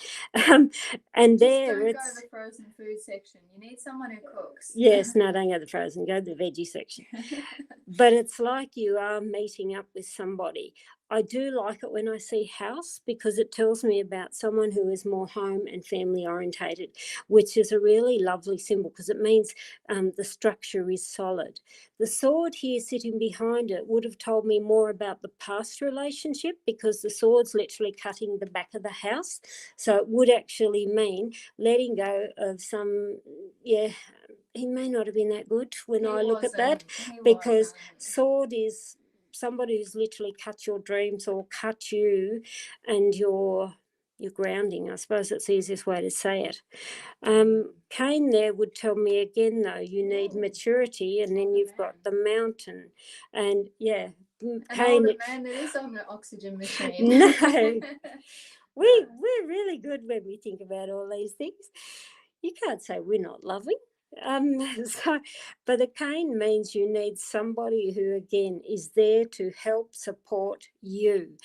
And Just there don't it's... go to the frozen food section. You need someone who cooks. Yes, no, don't go to the frozen, go to the veggie section. But it's like you are meeting up with somebody. I do like it when I see house, because it tells me about someone who is more home and family orientated, which is a really lovely symbol, because it means the structure is solid. The sword here sitting behind it would have told me more about the past relationship, because the sword's literally cutting the back of the house. So it would actually mean letting go of some, he may not have been that good when I look at that, because sword is somebody who's literally cut your dreams or cut you and your grounding. I suppose that's the easiest way to say it. Cain there would tell me again, though, you need maturity, and then you've got the mountain. And yeah, Cain. An older man that is on the oxygen machine. No. We're really good when we think about all these things. You can't say we're not loving. But a cane means you need somebody who, again, is there to help support you.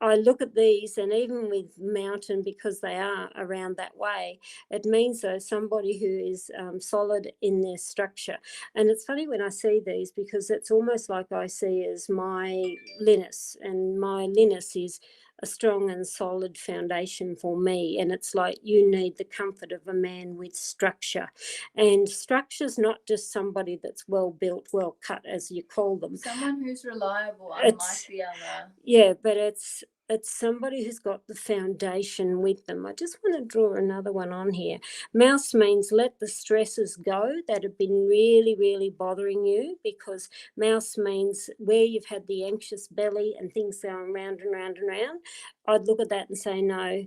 I look at these, and even with mountain, because they are around that way, it means though somebody who is solid in their structure. And it's funny when I see these, because it's almost like I see as my Linus, and my Linus is a strong and solid foundation for me. And it's like you need the comfort of a man with structure. And structure's not just somebody that's well built, well cut, as you call them. Someone who's reliable, unlike the other. Yeah, but it's somebody who's got the foundation with them. I just want to draw another one on here. Mouse means let the stresses go that have been really, really bothering you, because mouse means where you've had the anxious belly and things going round and round and round. I'd look at that and say, no,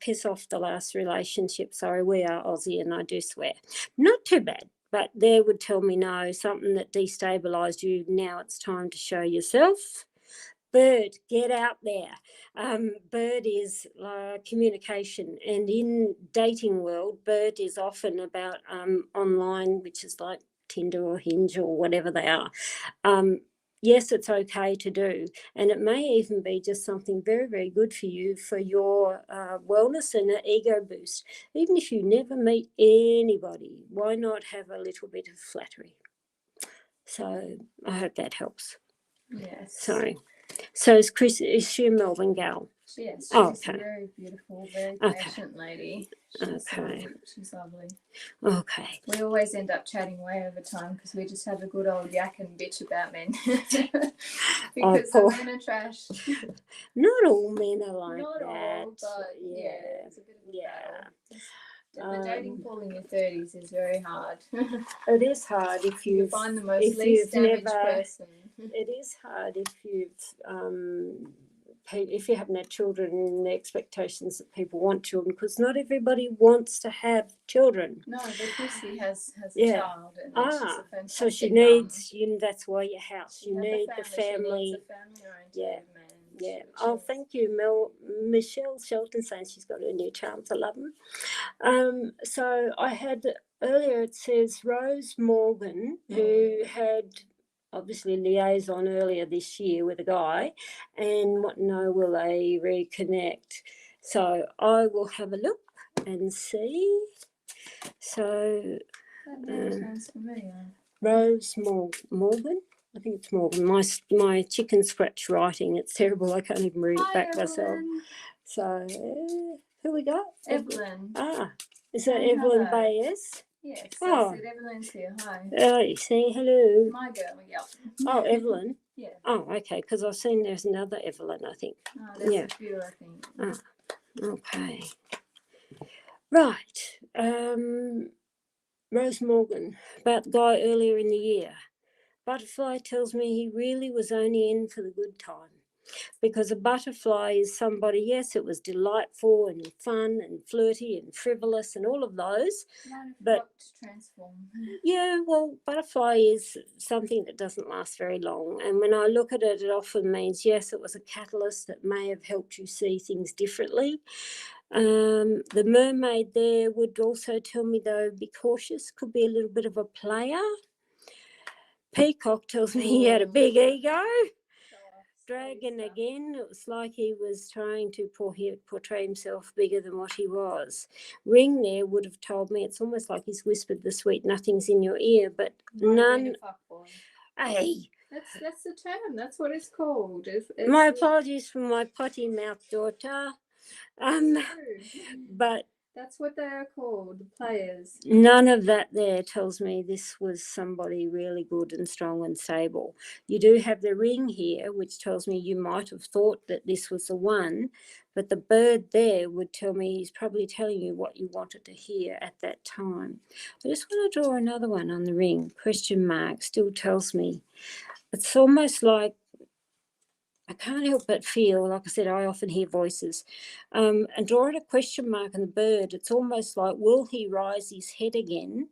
piss off the last relationship. Sorry, we are Aussie and I do swear. Not too bad. But there would tell me, no, something that destabilised you, now it's time to show yourself. Bird, get out there. Bird is communication, and in dating world, bird is often about online, which is like Tinder or Hinge or whatever they are. Yes, it's okay to do, and it may even be just something very, very good for you, for your wellness and an ego boost. Even if you never meet anybody, why not have a little bit of flattery? So I hope that helps. Yes. Sorry. So is she a Melbourne gal? Yes, she's okay. Very beautiful, very patient lady. She's lovely. Okay. We always end up chatting way over time, because we just have a good old yak and bitch about men. Because the men are trash. Not all men are like Not that. All, but yeah, it's a bit of a battle. The dating pool in your 30s is very hard. It is hard if you find the most least damaged person. It is hard if you haven't had children and the expectations that people want children, because not everybody wants to have children. No, but Chrissy has a child, and she's a fantastic so she mum. needs that's why your house. You need the family. She needs a family-oriented man. Yeah. Thank you, Michelle Shelton, saying she's got her new charms. I love them. So I had earlier, it says Rose Morgan, who had obviously liaison earlier this year with a guy, and will they reconnect? So I will have a look and see. So that name sounds familiar. Rose Morgan. I think it's Morgan. My chicken scratch writing, it's terrible. I can't even read it back myself. So Who we got? Evelyn. Ah, is that Saying Evelyn hello. Bayes? Yes, Oh. I said Evelyn's here. Hi. You say hello. My girl, yeah. Oh, Evelyn. Yeah. Oh, okay, because I've seen there's another Evelyn, I think. Oh, there's Yeah. a few, I think. Okay. Right. Rose Morgan, about the guy earlier in the year. Butterfly tells me he really was only in for the good time. Because a butterfly is somebody, yes, it was delightful and fun and flirty and frivolous and all of those. But to transform. yeah, well, butterfly is something that doesn't last very long. And when I look at it, it often means, yes, it was a catalyst that may have helped you see things differently. The mermaid there would also tell me, though, be cautious, could be a little bit of a player. Peacock tells me he had a big ego. Dragon again, it was like he was trying to portray himself bigger than what he was. Ring there would have told me it's almost like he's whispered the sweet nothings in your ear, but none. Hey, that's the term. That's what it's called. My apologies for my potty mouth daughter. But that's what they are called, the players. None of that there tells me this was somebody really good and strong and stable. You do have the ring here, which tells me you might have thought that this was the one, but the bird there would tell me he's probably telling you what you wanted to hear at that time. I just want to draw another one on the ring. Question mark still tells me. It's almost like I can't help but feel, like I said, I often hear voices. And drawing a question mark on the bird, it's almost like, will he rise his head again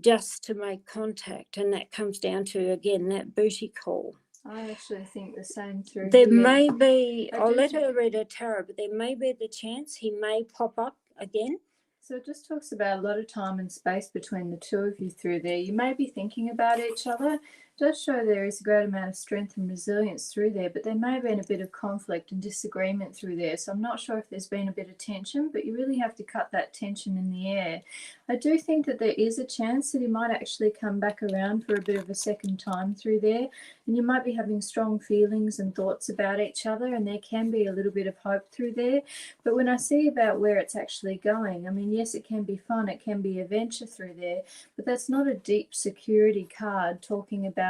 just to make contact? And that comes down to, again, that booty call. I actually think the same through There here. may be, I'll let her read her tarot, but there may be the chance he may pop up again. So it just talks about a lot of time and space between the two of you through there. You may be thinking about each other. It does show there is a great amount of strength and resilience through there, but there may have been a bit of conflict and disagreement through there. So I'm not sure if there's been a bit of tension, but you really have to cut that tension in the air. I do think that there is a chance that he might actually come back around for a bit of a second time through there, and you might be having strong feelings and thoughts about each other, and there can be a little bit of hope through there. But when I see about where it's actually going, I mean, yes, it can be fun, it can be a venture through there, but that's not a deep security card talking about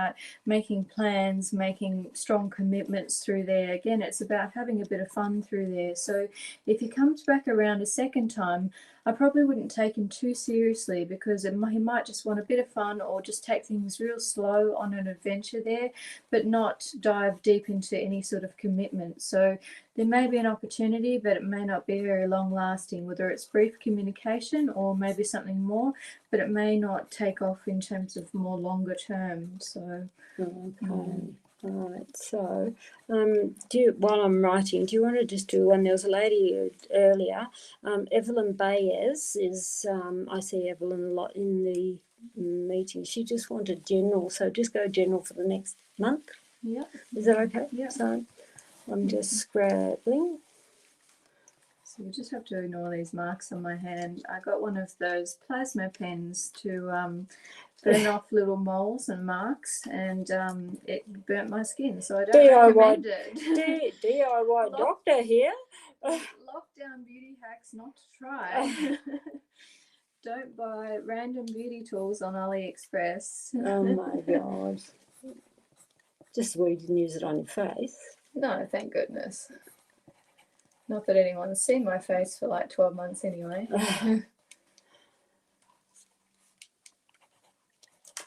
making plans, making strong commitments through there. Again, it's about having a bit of fun through there. So if he comes back around a second time, I probably wouldn't take him too seriously, because he might just want a bit of fun, or just take things real slow on an adventure there, but not dive deep into any sort of commitment. So there may be an opportunity, but it may not be very long lasting, whether it's brief communication or maybe something more, but it may not take off in terms of more longer term. So okay. All right, so while I'm writing, do you want to just do one? There was a lady earlier, Evelyn Bayes is, I see Evelyn a lot in the meeting. She just wanted general, so just go general for the next month. Yeah. Is that okay? Yeah. So I'm just scrabbling. So you just have to ignore these marks on my hand. I got one of those plasma pens to burn off little moles and marks, and it burnt my skin, so I don't recommend it. DIY doctor here. Lockdown beauty hacks not to try. Don't buy random beauty tools on AliExpress. Oh my God. Just so you didn't use it on your face. No, thank goodness. Not that anyone's seen my face for like 12 months anyway.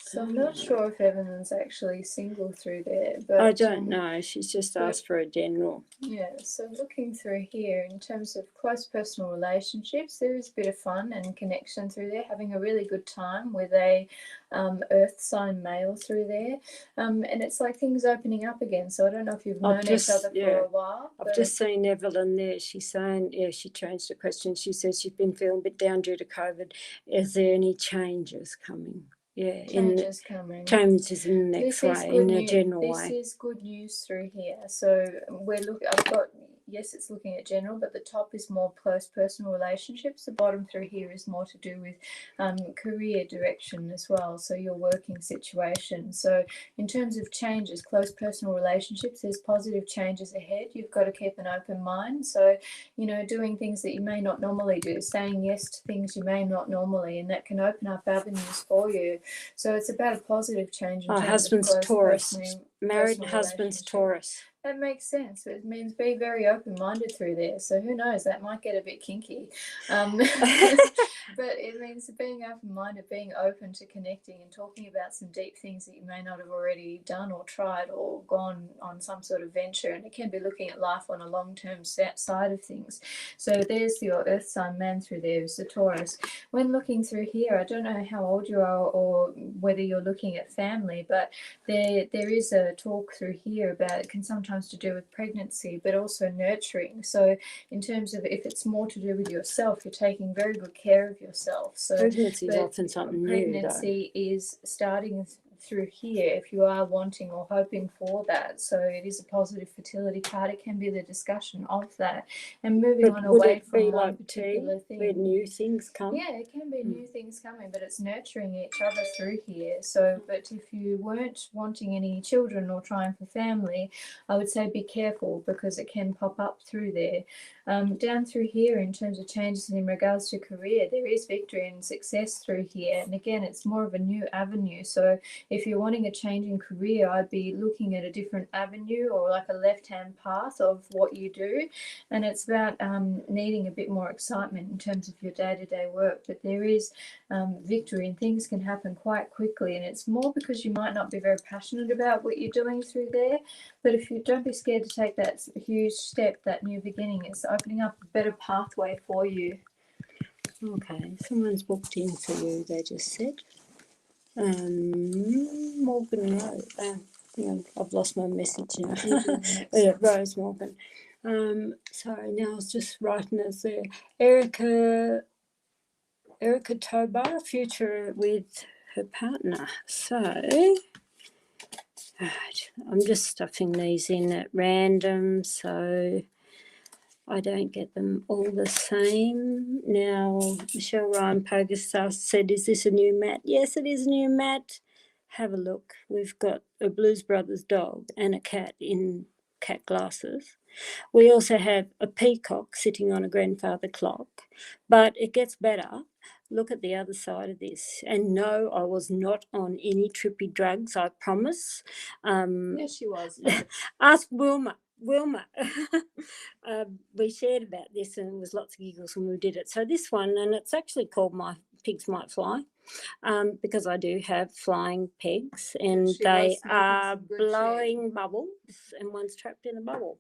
So I'm not sure if Evelyn's actually single through there, but I don't know. She's just asked for a general. Yeah, so looking through here in terms of close personal relationships, there is a bit of fun and connection through there, having a really good time with a earth sign male through there. And it's like things opening up again. So I don't know if you've known each other for a while. I've just seen Evelyn there. She's saying, she changed the question. She says she's been feeling a bit down due to COVID. Is there any changes coming? Yeah, changes coming. Changes in the next way, in a general way. This is good news through here. So I've got yes, it's looking at general, but the top is more close personal relationships. The bottom through here is more to do with career direction as well, so your working situation. So in terms of changes, close personal relationships, there's positive changes ahead. You've got to keep an open mind. So, doing things that you may not normally do, saying yes to things you may not normally, and that can open up avenues for you. So it's about a positive change in My terms husband's of close Taurus, married personal husband's relationship. Taurus. That makes sense. It means be very open-minded through there. So who knows? That might get a bit kinky. But it means being open-minded, being open to connecting and talking about some deep things that you may not have already done or tried or gone on some sort of venture. And it can be looking at life on a long-term side of things. So there's your Earth sign man through there, is the Taurus. When looking through here, I don't know how old you are or whether you're looking at family, but there is a talk through here about it can sometimes to do with pregnancy, but also nurturing. So in terms of if it's more to do with yourself, you're taking very good care of yourself. So Pregnancy is often something new, though. pregnancy is starting through here if you are wanting or hoping for that. So it is a positive fertility card. It can be the discussion of that and moving on away from one particular thing. Where new things come? Yeah, it can be new things coming, but it's nurturing each other through here. So, but if you weren't wanting any children or trying for family, I would say be careful because it can pop up through there. Down through here, in terms of changes in regards to career, there is victory and success through here. And again, it's more of a new avenue. So if you're wanting a change in career, I'd be looking at a different avenue or like a left-hand path of what you do. And it's about needing a bit more excitement in terms of your day-to-day work. But there is victory and things can happen quite quickly. And it's more because you might not be very passionate about what you're doing through there. But if you don't be scared to take that huge step, that new beginning, it's opening up a better pathway for you. Okay, someone's booked in for you, they just said. Morgan Rowe. I've lost my message now. Rose Morgan. Sorry, now I was just writing this there. Erica Tobar, future with her partner. So, right, I'm just stuffing these in at random so I don't get them all the same. Now, Michelle Ryan Pogastar said, is this a new mat? Yes, it is a new mat. Have a look. We've got a Blues Brothers dog and a cat in cat glasses. We also have a peacock sitting on a grandfather clock, but it gets better. Look at the other side of this. And no, I was not on any trippy drugs, I promise. Yes, she was. Ask Wilma. We shared about this and there was lots of giggles when we did it. So this one, and it's actually called My Pigs Might Fly, because I do have flying pigs and they are blowing bubbles and one's trapped in a bubble.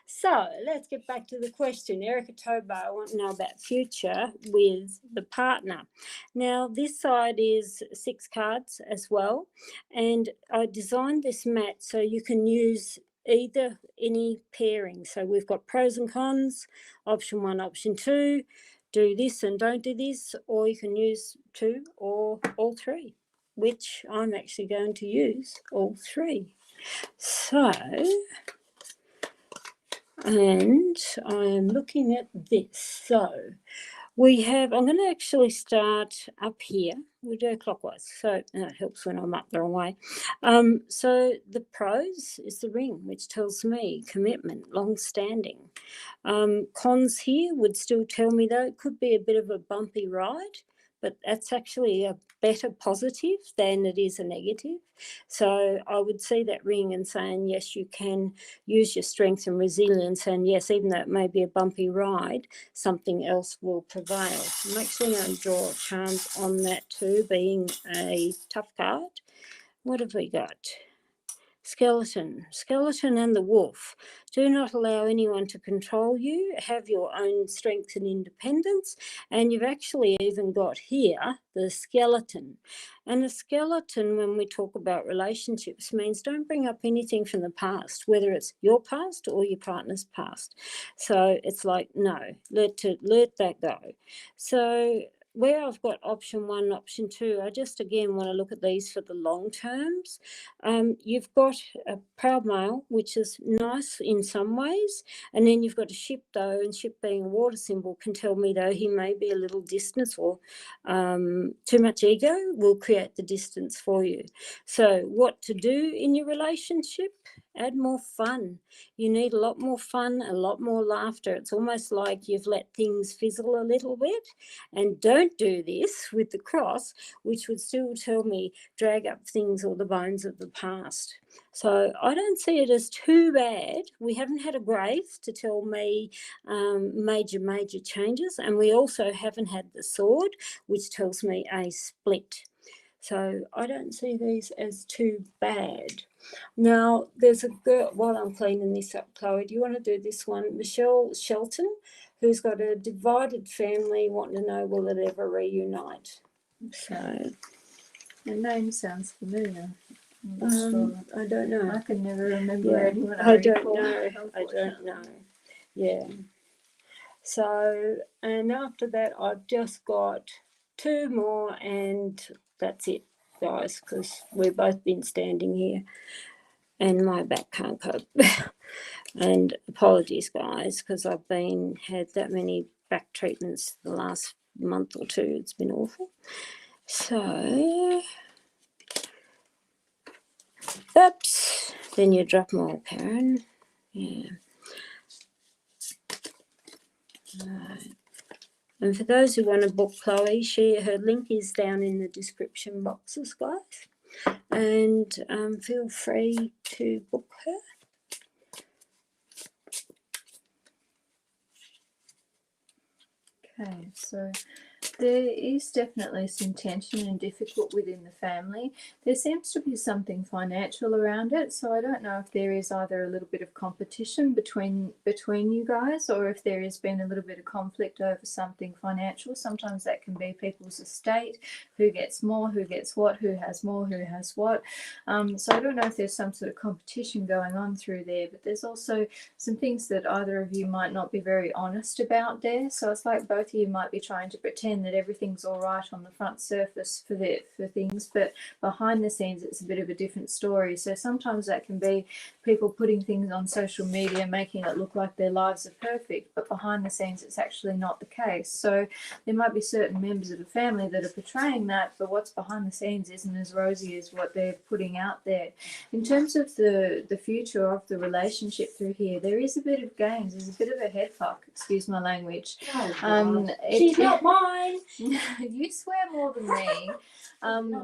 So let's get back to the question. Erica Tobar, I want to know about future with the partner. Now this side is 6 cards as well, and I designed this mat so you can use either any pairing. So we've got pros and cons, option 1, option 2, do this and don't do this, or you can use 2 or all 3, which I'm actually going to use all 3. So, and I'm looking at this. So we have, I'm going to actually start up here. We'll do it clockwise, so it helps when I'm up the wrong way. So the pros is the ring, which tells me commitment, long-standing. Cons here would still tell me, though, it could be a bit of a bumpy ride, but that's actually a better positive than it is a negative. So I would see that ring and saying, yes, you can use your strength and resilience, and yes, even though it may be a bumpy ride, something else will prevail. I'm actually going to draw charms on that too, being a tough card. What have we got? Skeleton and the wolf. Do not allow anyone to control you. Have your own strength and independence. And you've actually even got here the skeleton. And the skeleton, when we talk about relationships, means don't bring up anything from the past, whether it's your past or your partner's past. So it's like, no, let that go. So where I've got option 1, option 2, I just again want to look at these for the long terms. You've got a proud male, which is nice in some ways, and then you've got a ship though, and ship being a water symbol can tell me though he may be a little distance, or too much ego will create the distance for you. So what to do in your relationship? Add more fun. You need a lot more fun, a lot more laughter. It's almost like you've let things fizzle a little bit. And don't do this with the cross, which would still tell me drag up things or the bones of the past. So I don't see it as too bad. We haven't had a grave to tell me major changes. And we also haven't had the sword, which tells me a split. So I don't see these as too bad. Now, there's a girl, while I'm cleaning this up, Chloe, do you want to do this one? Michelle Shelton, who's got a divided family, wanting to know, will it ever reunite? So, the name sounds familiar. I'm not sure. I don't know. I can never remember anyone. I don't know. Yeah. So, and after that, I've just got 2 more, and that's it, guys, because we've both been standing here and my back can't cope. And apologies, guys, because I've had that many back treatments the last month or 2. It's been awful. So, oops, then you drop more, Karen. Yeah. Right. And for those who want to book Chloe, her link is down in the description boxes, guys. And feel free to book her. Okay, so there is definitely some tension and difficult within the family. There seems to be something financial around it, so I don't know if there is either a little bit of competition between you guys, or if there has been a little bit of conflict over something financial. Sometimes that can be people's estate, who gets more, who gets what, who has more, who has what. So I don't know if there's some sort of competition going on through there, but there's also some things that either of you might not be very honest about there. So it's like both of you might be trying to pretend that everything's all right on the front surface for things, but behind the scenes it's a bit of a different story. So sometimes that can be people putting things on social media, making it look like their lives are perfect, but behind the scenes it's actually not the case. So there might be certain members of the family that are portraying that, but what's behind the scenes isn't as rosy as what they're putting out there. In terms of the future of the relationship through here, there is a bit of games. There's a bit of a head fuck, excuse my language. She's not mine. You swear more than me.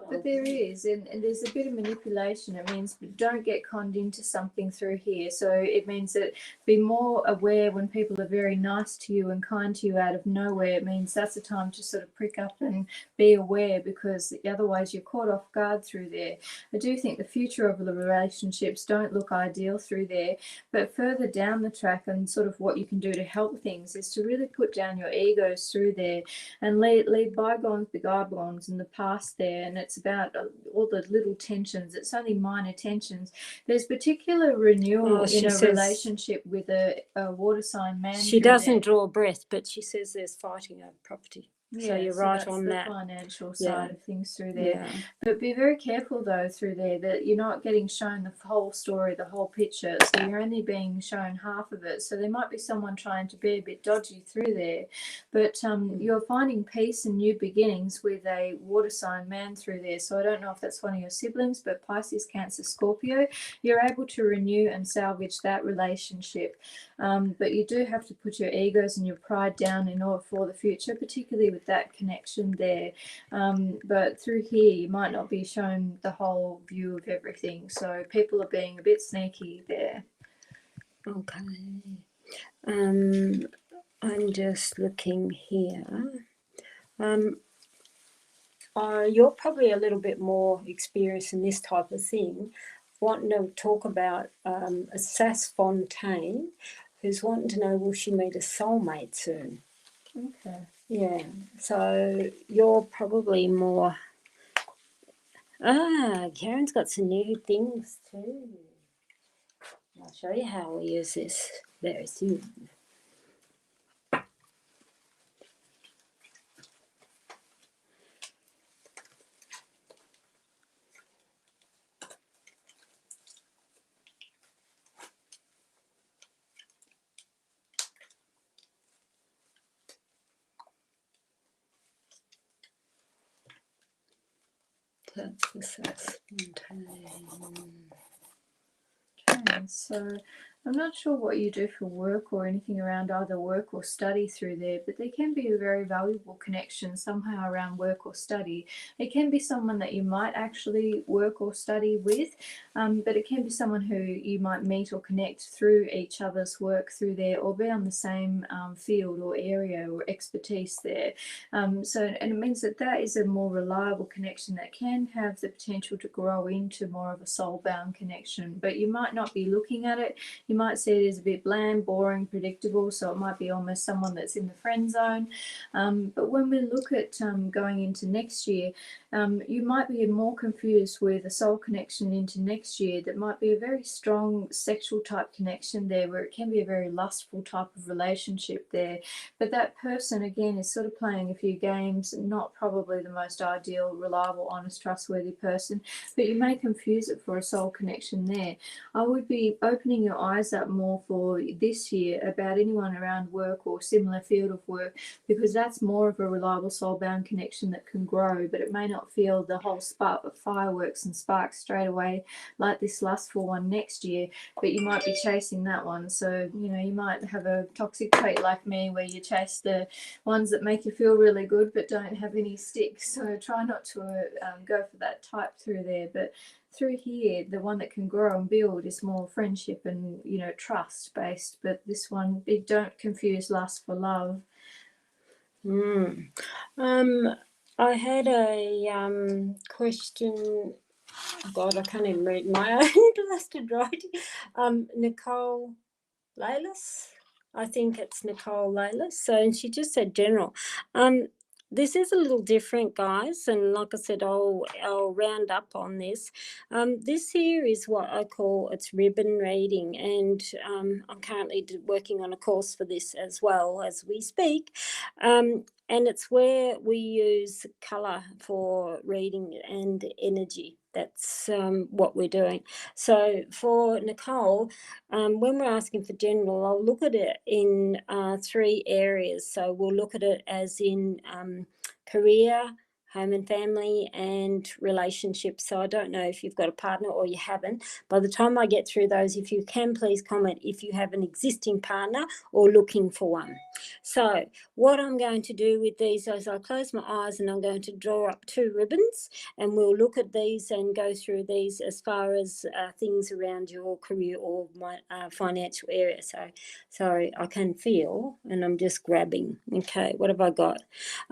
But there is, and there's a bit of manipulation. It means don't get conned into something through here. So it means that be more aware when people are very nice to you and kind to you out of nowhere. It means that's a time to sort of prick up and be aware, because otherwise you're caught off guard through there. I do think the future of the relationships don't look ideal through there, but further down the track and sort of what you can do to help things is to really put down your egos through there and leave bygones be bygones in the past there. And it's about all the little tensions. It's only minor tensions. There's particular renewal in a relationship with a water sign man. She doesn't draw a breath, but she says there's fighting over property. Yeah, so you're right on that. Financial side of things through there. But be very careful though through there that you're not getting shown the whole story, the whole picture. So you're only being shown half of it. So there might be someone trying to be a bit dodgy through there. But you're finding peace and new beginnings with a water sign man through there. So I don't know if that's one of your siblings, but Pisces, Cancer, Scorpio, you're able to renew and salvage that relationship. But you do have to put your egos and your pride down in order for the future, particularly with that connection there. But through here you might not be shown the whole view of everything, so people are being a bit sneaky there. Okay. I'm just looking here. You're probably a little bit more experienced in this type of thing, wanting to talk about a Sass Fontaine who's wanting to know, will she meet a soulmate soon? Okay. Yeah, so you're probably more... Karen's got some new things too. I'll show you how we use this very soon. Okay, so I'm not sure what you do for work or anything around either work or study through there, but there can be a very valuable connection somehow around work or study. It can be someone that you might actually work or study with, but it can be someone who you might meet or connect through each other's work through there, or be on the same field or area or expertise there. And it means that that is a more reliable connection that can have the potential to grow into more of a soul-bound connection, but you might not be looking at it. You might see it as a bit bland, boring, predictable, so it might be almost someone that's in the friend zone. But when we look at going into next year, you might be more confused with a soul connection into next year that might be a very strong sexual type connection there, where it can be a very lustful type of relationship there. But that person, again, is sort of playing a few games, not probably the most ideal, reliable, honest, trustworthy person, but you may confuse it for a soul connection there. I would be opening your eyes up more for this year about anyone around work or similar field of work, because that's more of a reliable soul-bound connection that can grow, but it may not feel the whole spark of fireworks and sparks straight away like this lustful one next year, but you might be chasing that one. So, you might have a toxic trait like me where you chase the ones that make you feel really good but don't have any sticks. So try not to go for that type through there, but through here, the one that can grow and build is more friendship and trust based. But this one, don't confuse lust for love. I had a question. God, I can't even read my own blasted writing. Nicole Laylis. I think it's Nicole Laylis. So, and she just said general. This is a little different, guys, and like I said, I'll round up on this. This here is what I call it's ribbon reading, and I'm currently working on a course for this as well as we speak. And it's where we use colour for reading and energy. That's what we're doing. So for Nicole, when we're asking for general, I'll look at it in 3 areas. So we'll look at it as in career, home and family, and relationships. So I don't know if you've got a partner or you haven't. By the time I get through those, if you can, please comment if you have an existing partner or looking for one. So what I'm going to do with these is I'll close my eyes and I'm going to draw up 2 ribbons, and we'll look at these and go through these as far as things around your career or my financial area. So sorry, I can feel, and I'm just grabbing. Okay, what have I got?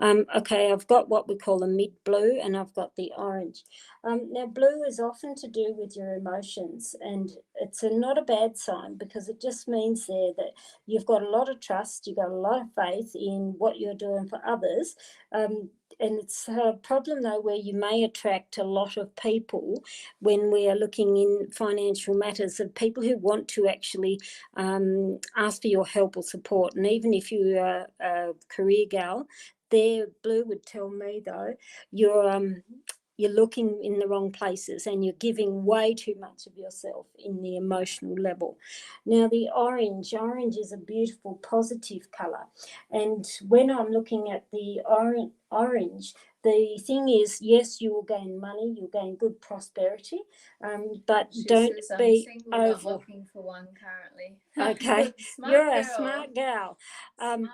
Okay, I've got what we call a mid blue, and I've got the orange. Now, blue is often to do with your emotions, and it's not a bad sign, because it just means there that you've got a lot of trust, you've got a lot of faith in what you're doing for others. And it's a problem, though, where you may attract a lot of people when we are looking in financial matters, of people who want to actually ask for your help or support. And even if you are a career gal, their blue would tell me, though, you're looking in the wrong places and you're giving way too much of yourself in the emotional level. Now, the orange is a beautiful, positive colour. And when I'm looking at the orange, the thing is, yes, you will gain money, you'll gain good prosperity, but She don't says, be single, not looking for one currently. Okay, you're a smart gal. Smart girl.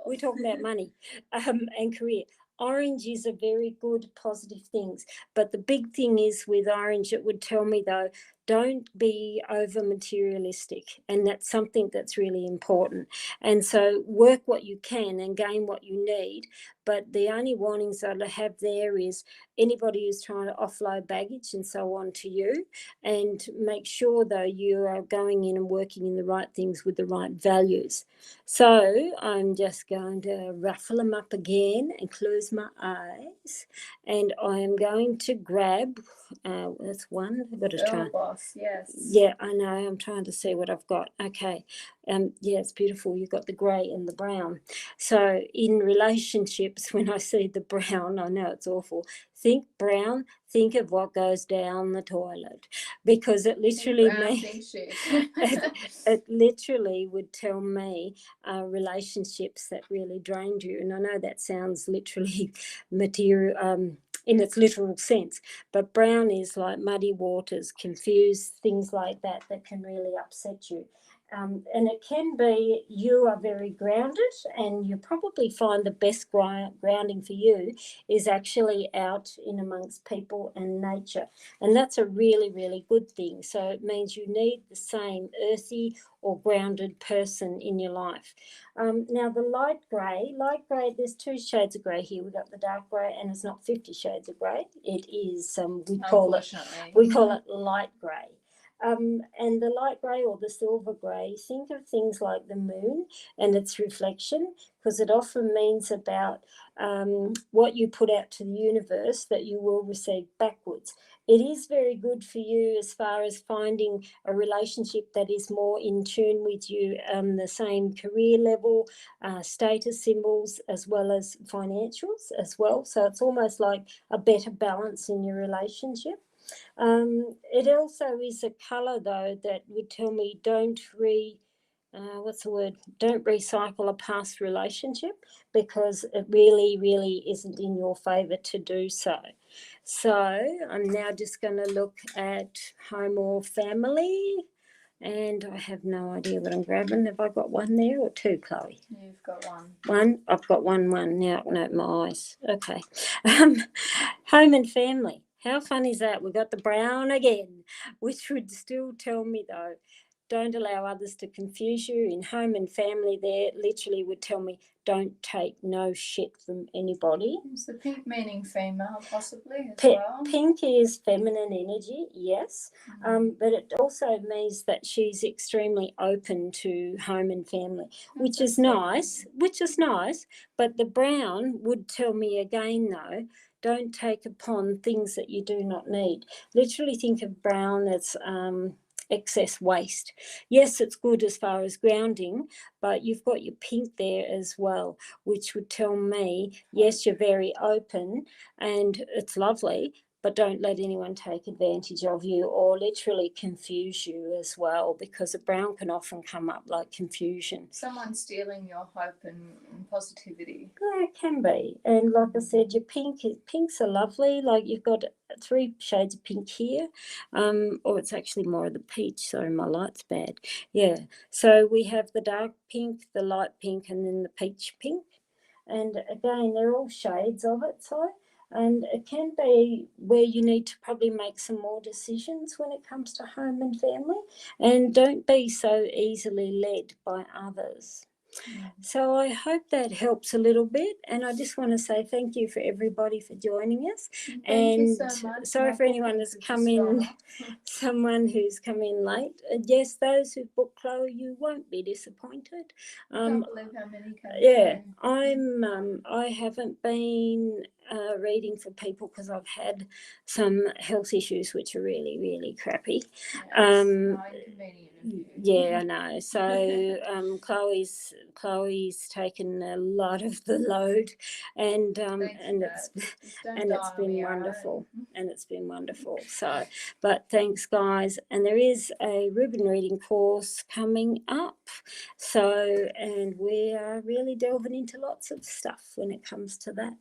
We're talking about money and career. Orange is a very good, positive things. But the big thing is with orange, it would tell me, though, don't be over materialistic. And that's something that's really important. And so work what you can and gain what you need. But the only warnings that I have there is anybody who's trying to offload baggage and so on to you, and make sure, though, you are going in and working in the right things with the right values. So I'm just going to ruffle them up again and close my eyes, and I am going to grab, that's one, I've got to try. Boss, yes. Yeah, I know, I'm trying to see what I've got. Okay, yeah, it's beautiful. You've got the grey and the brown. So in relationships, when I see the brown, I know it's awful. Think brown, think of what goes down the toilet, because it literally means it literally would tell me relationships that really drained you. And I know that sounds literally material, in its literal sense. But brown is like muddy waters, confused, things like that can really upset you. And it can be you are very grounded, and you probably find the best grounding for you is actually out in amongst people and nature. And that's a really, really good thing. So it means you need the same earthy or grounded person in your life. Now the light grey, there's 2 shades of grey here. We've got the dark grey, and it's not 50 shades of grey. It is, we call it light grey. And the light grey or the silver grey, think of things like the moon and its reflection, because it often means about what you put out to the universe that you will receive backwards. It is very good for you as far as finding a relationship that is more in tune with you, the same career level, status symbols, as well as financials as well. So it's almost like a better balance in your relationship. It also is a colour though that would tell me don't recycle a past relationship, because it really, really isn't in your favour to do so. So I'm now just going to look at home or family, and I have no idea what I'm grabbing. Have I got one there or 2, Chloe? You've got one. One? I've got one. Now I can open my eyes. Okay. Home and family. How fun is that? We got the brown again, which would still tell me though, don't allow others to confuse you. In home and family, there literally would tell me, don't take no shit from anybody. Is the pink meaning female, possibly as well? Pink is feminine energy, yes, but it also means that she's extremely open to home and family, which is nice. But the brown would tell me again, though, don't take upon things that you do not need. Literally think of brown as excess waste. Yes, it's good as far as grounding, but you've got your pink there as well, which would tell me, yes, you're very open and it's lovely, but don't let anyone take advantage of you or literally confuse you as well, because a brown can often come up like confusion. Someone stealing your hope and positivity. Yeah, it can be. And like I said, your pinks are lovely. Like you've got 3 shades of pink here, or it's actually more of the peach. Sorry, my light's bad. Yeah, so we have the dark pink, the light pink, and then the peach pink. And again, they're all shades of it, so. And it can be where you need to probably make some more decisions when it comes to home and family. And don't be so easily led by others. So I hope that helps a little bit, and I just want to say thank you for everybody for joining us. Thank you so much. Sorry for anyone who's come in, someone who's come in late. Yes, those who booked Chloe, you won't be disappointed. I can't believe how many came. Yeah, I haven't been reading for people because I've had some health issues which are really, really crappy. Yeah, I know. So Chloe's taken a lot of the load, and it's been wonderful, and it's been wonderful. So, but thanks, guys. And there is a ribbon reading course coming up. So, and we are really delving into lots of stuff when it comes to that.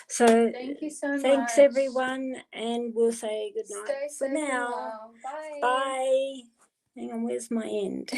So thank you so much. Thanks everyone, and we'll say good night Stay for now. Bye. Bye. Hang on, where's my end?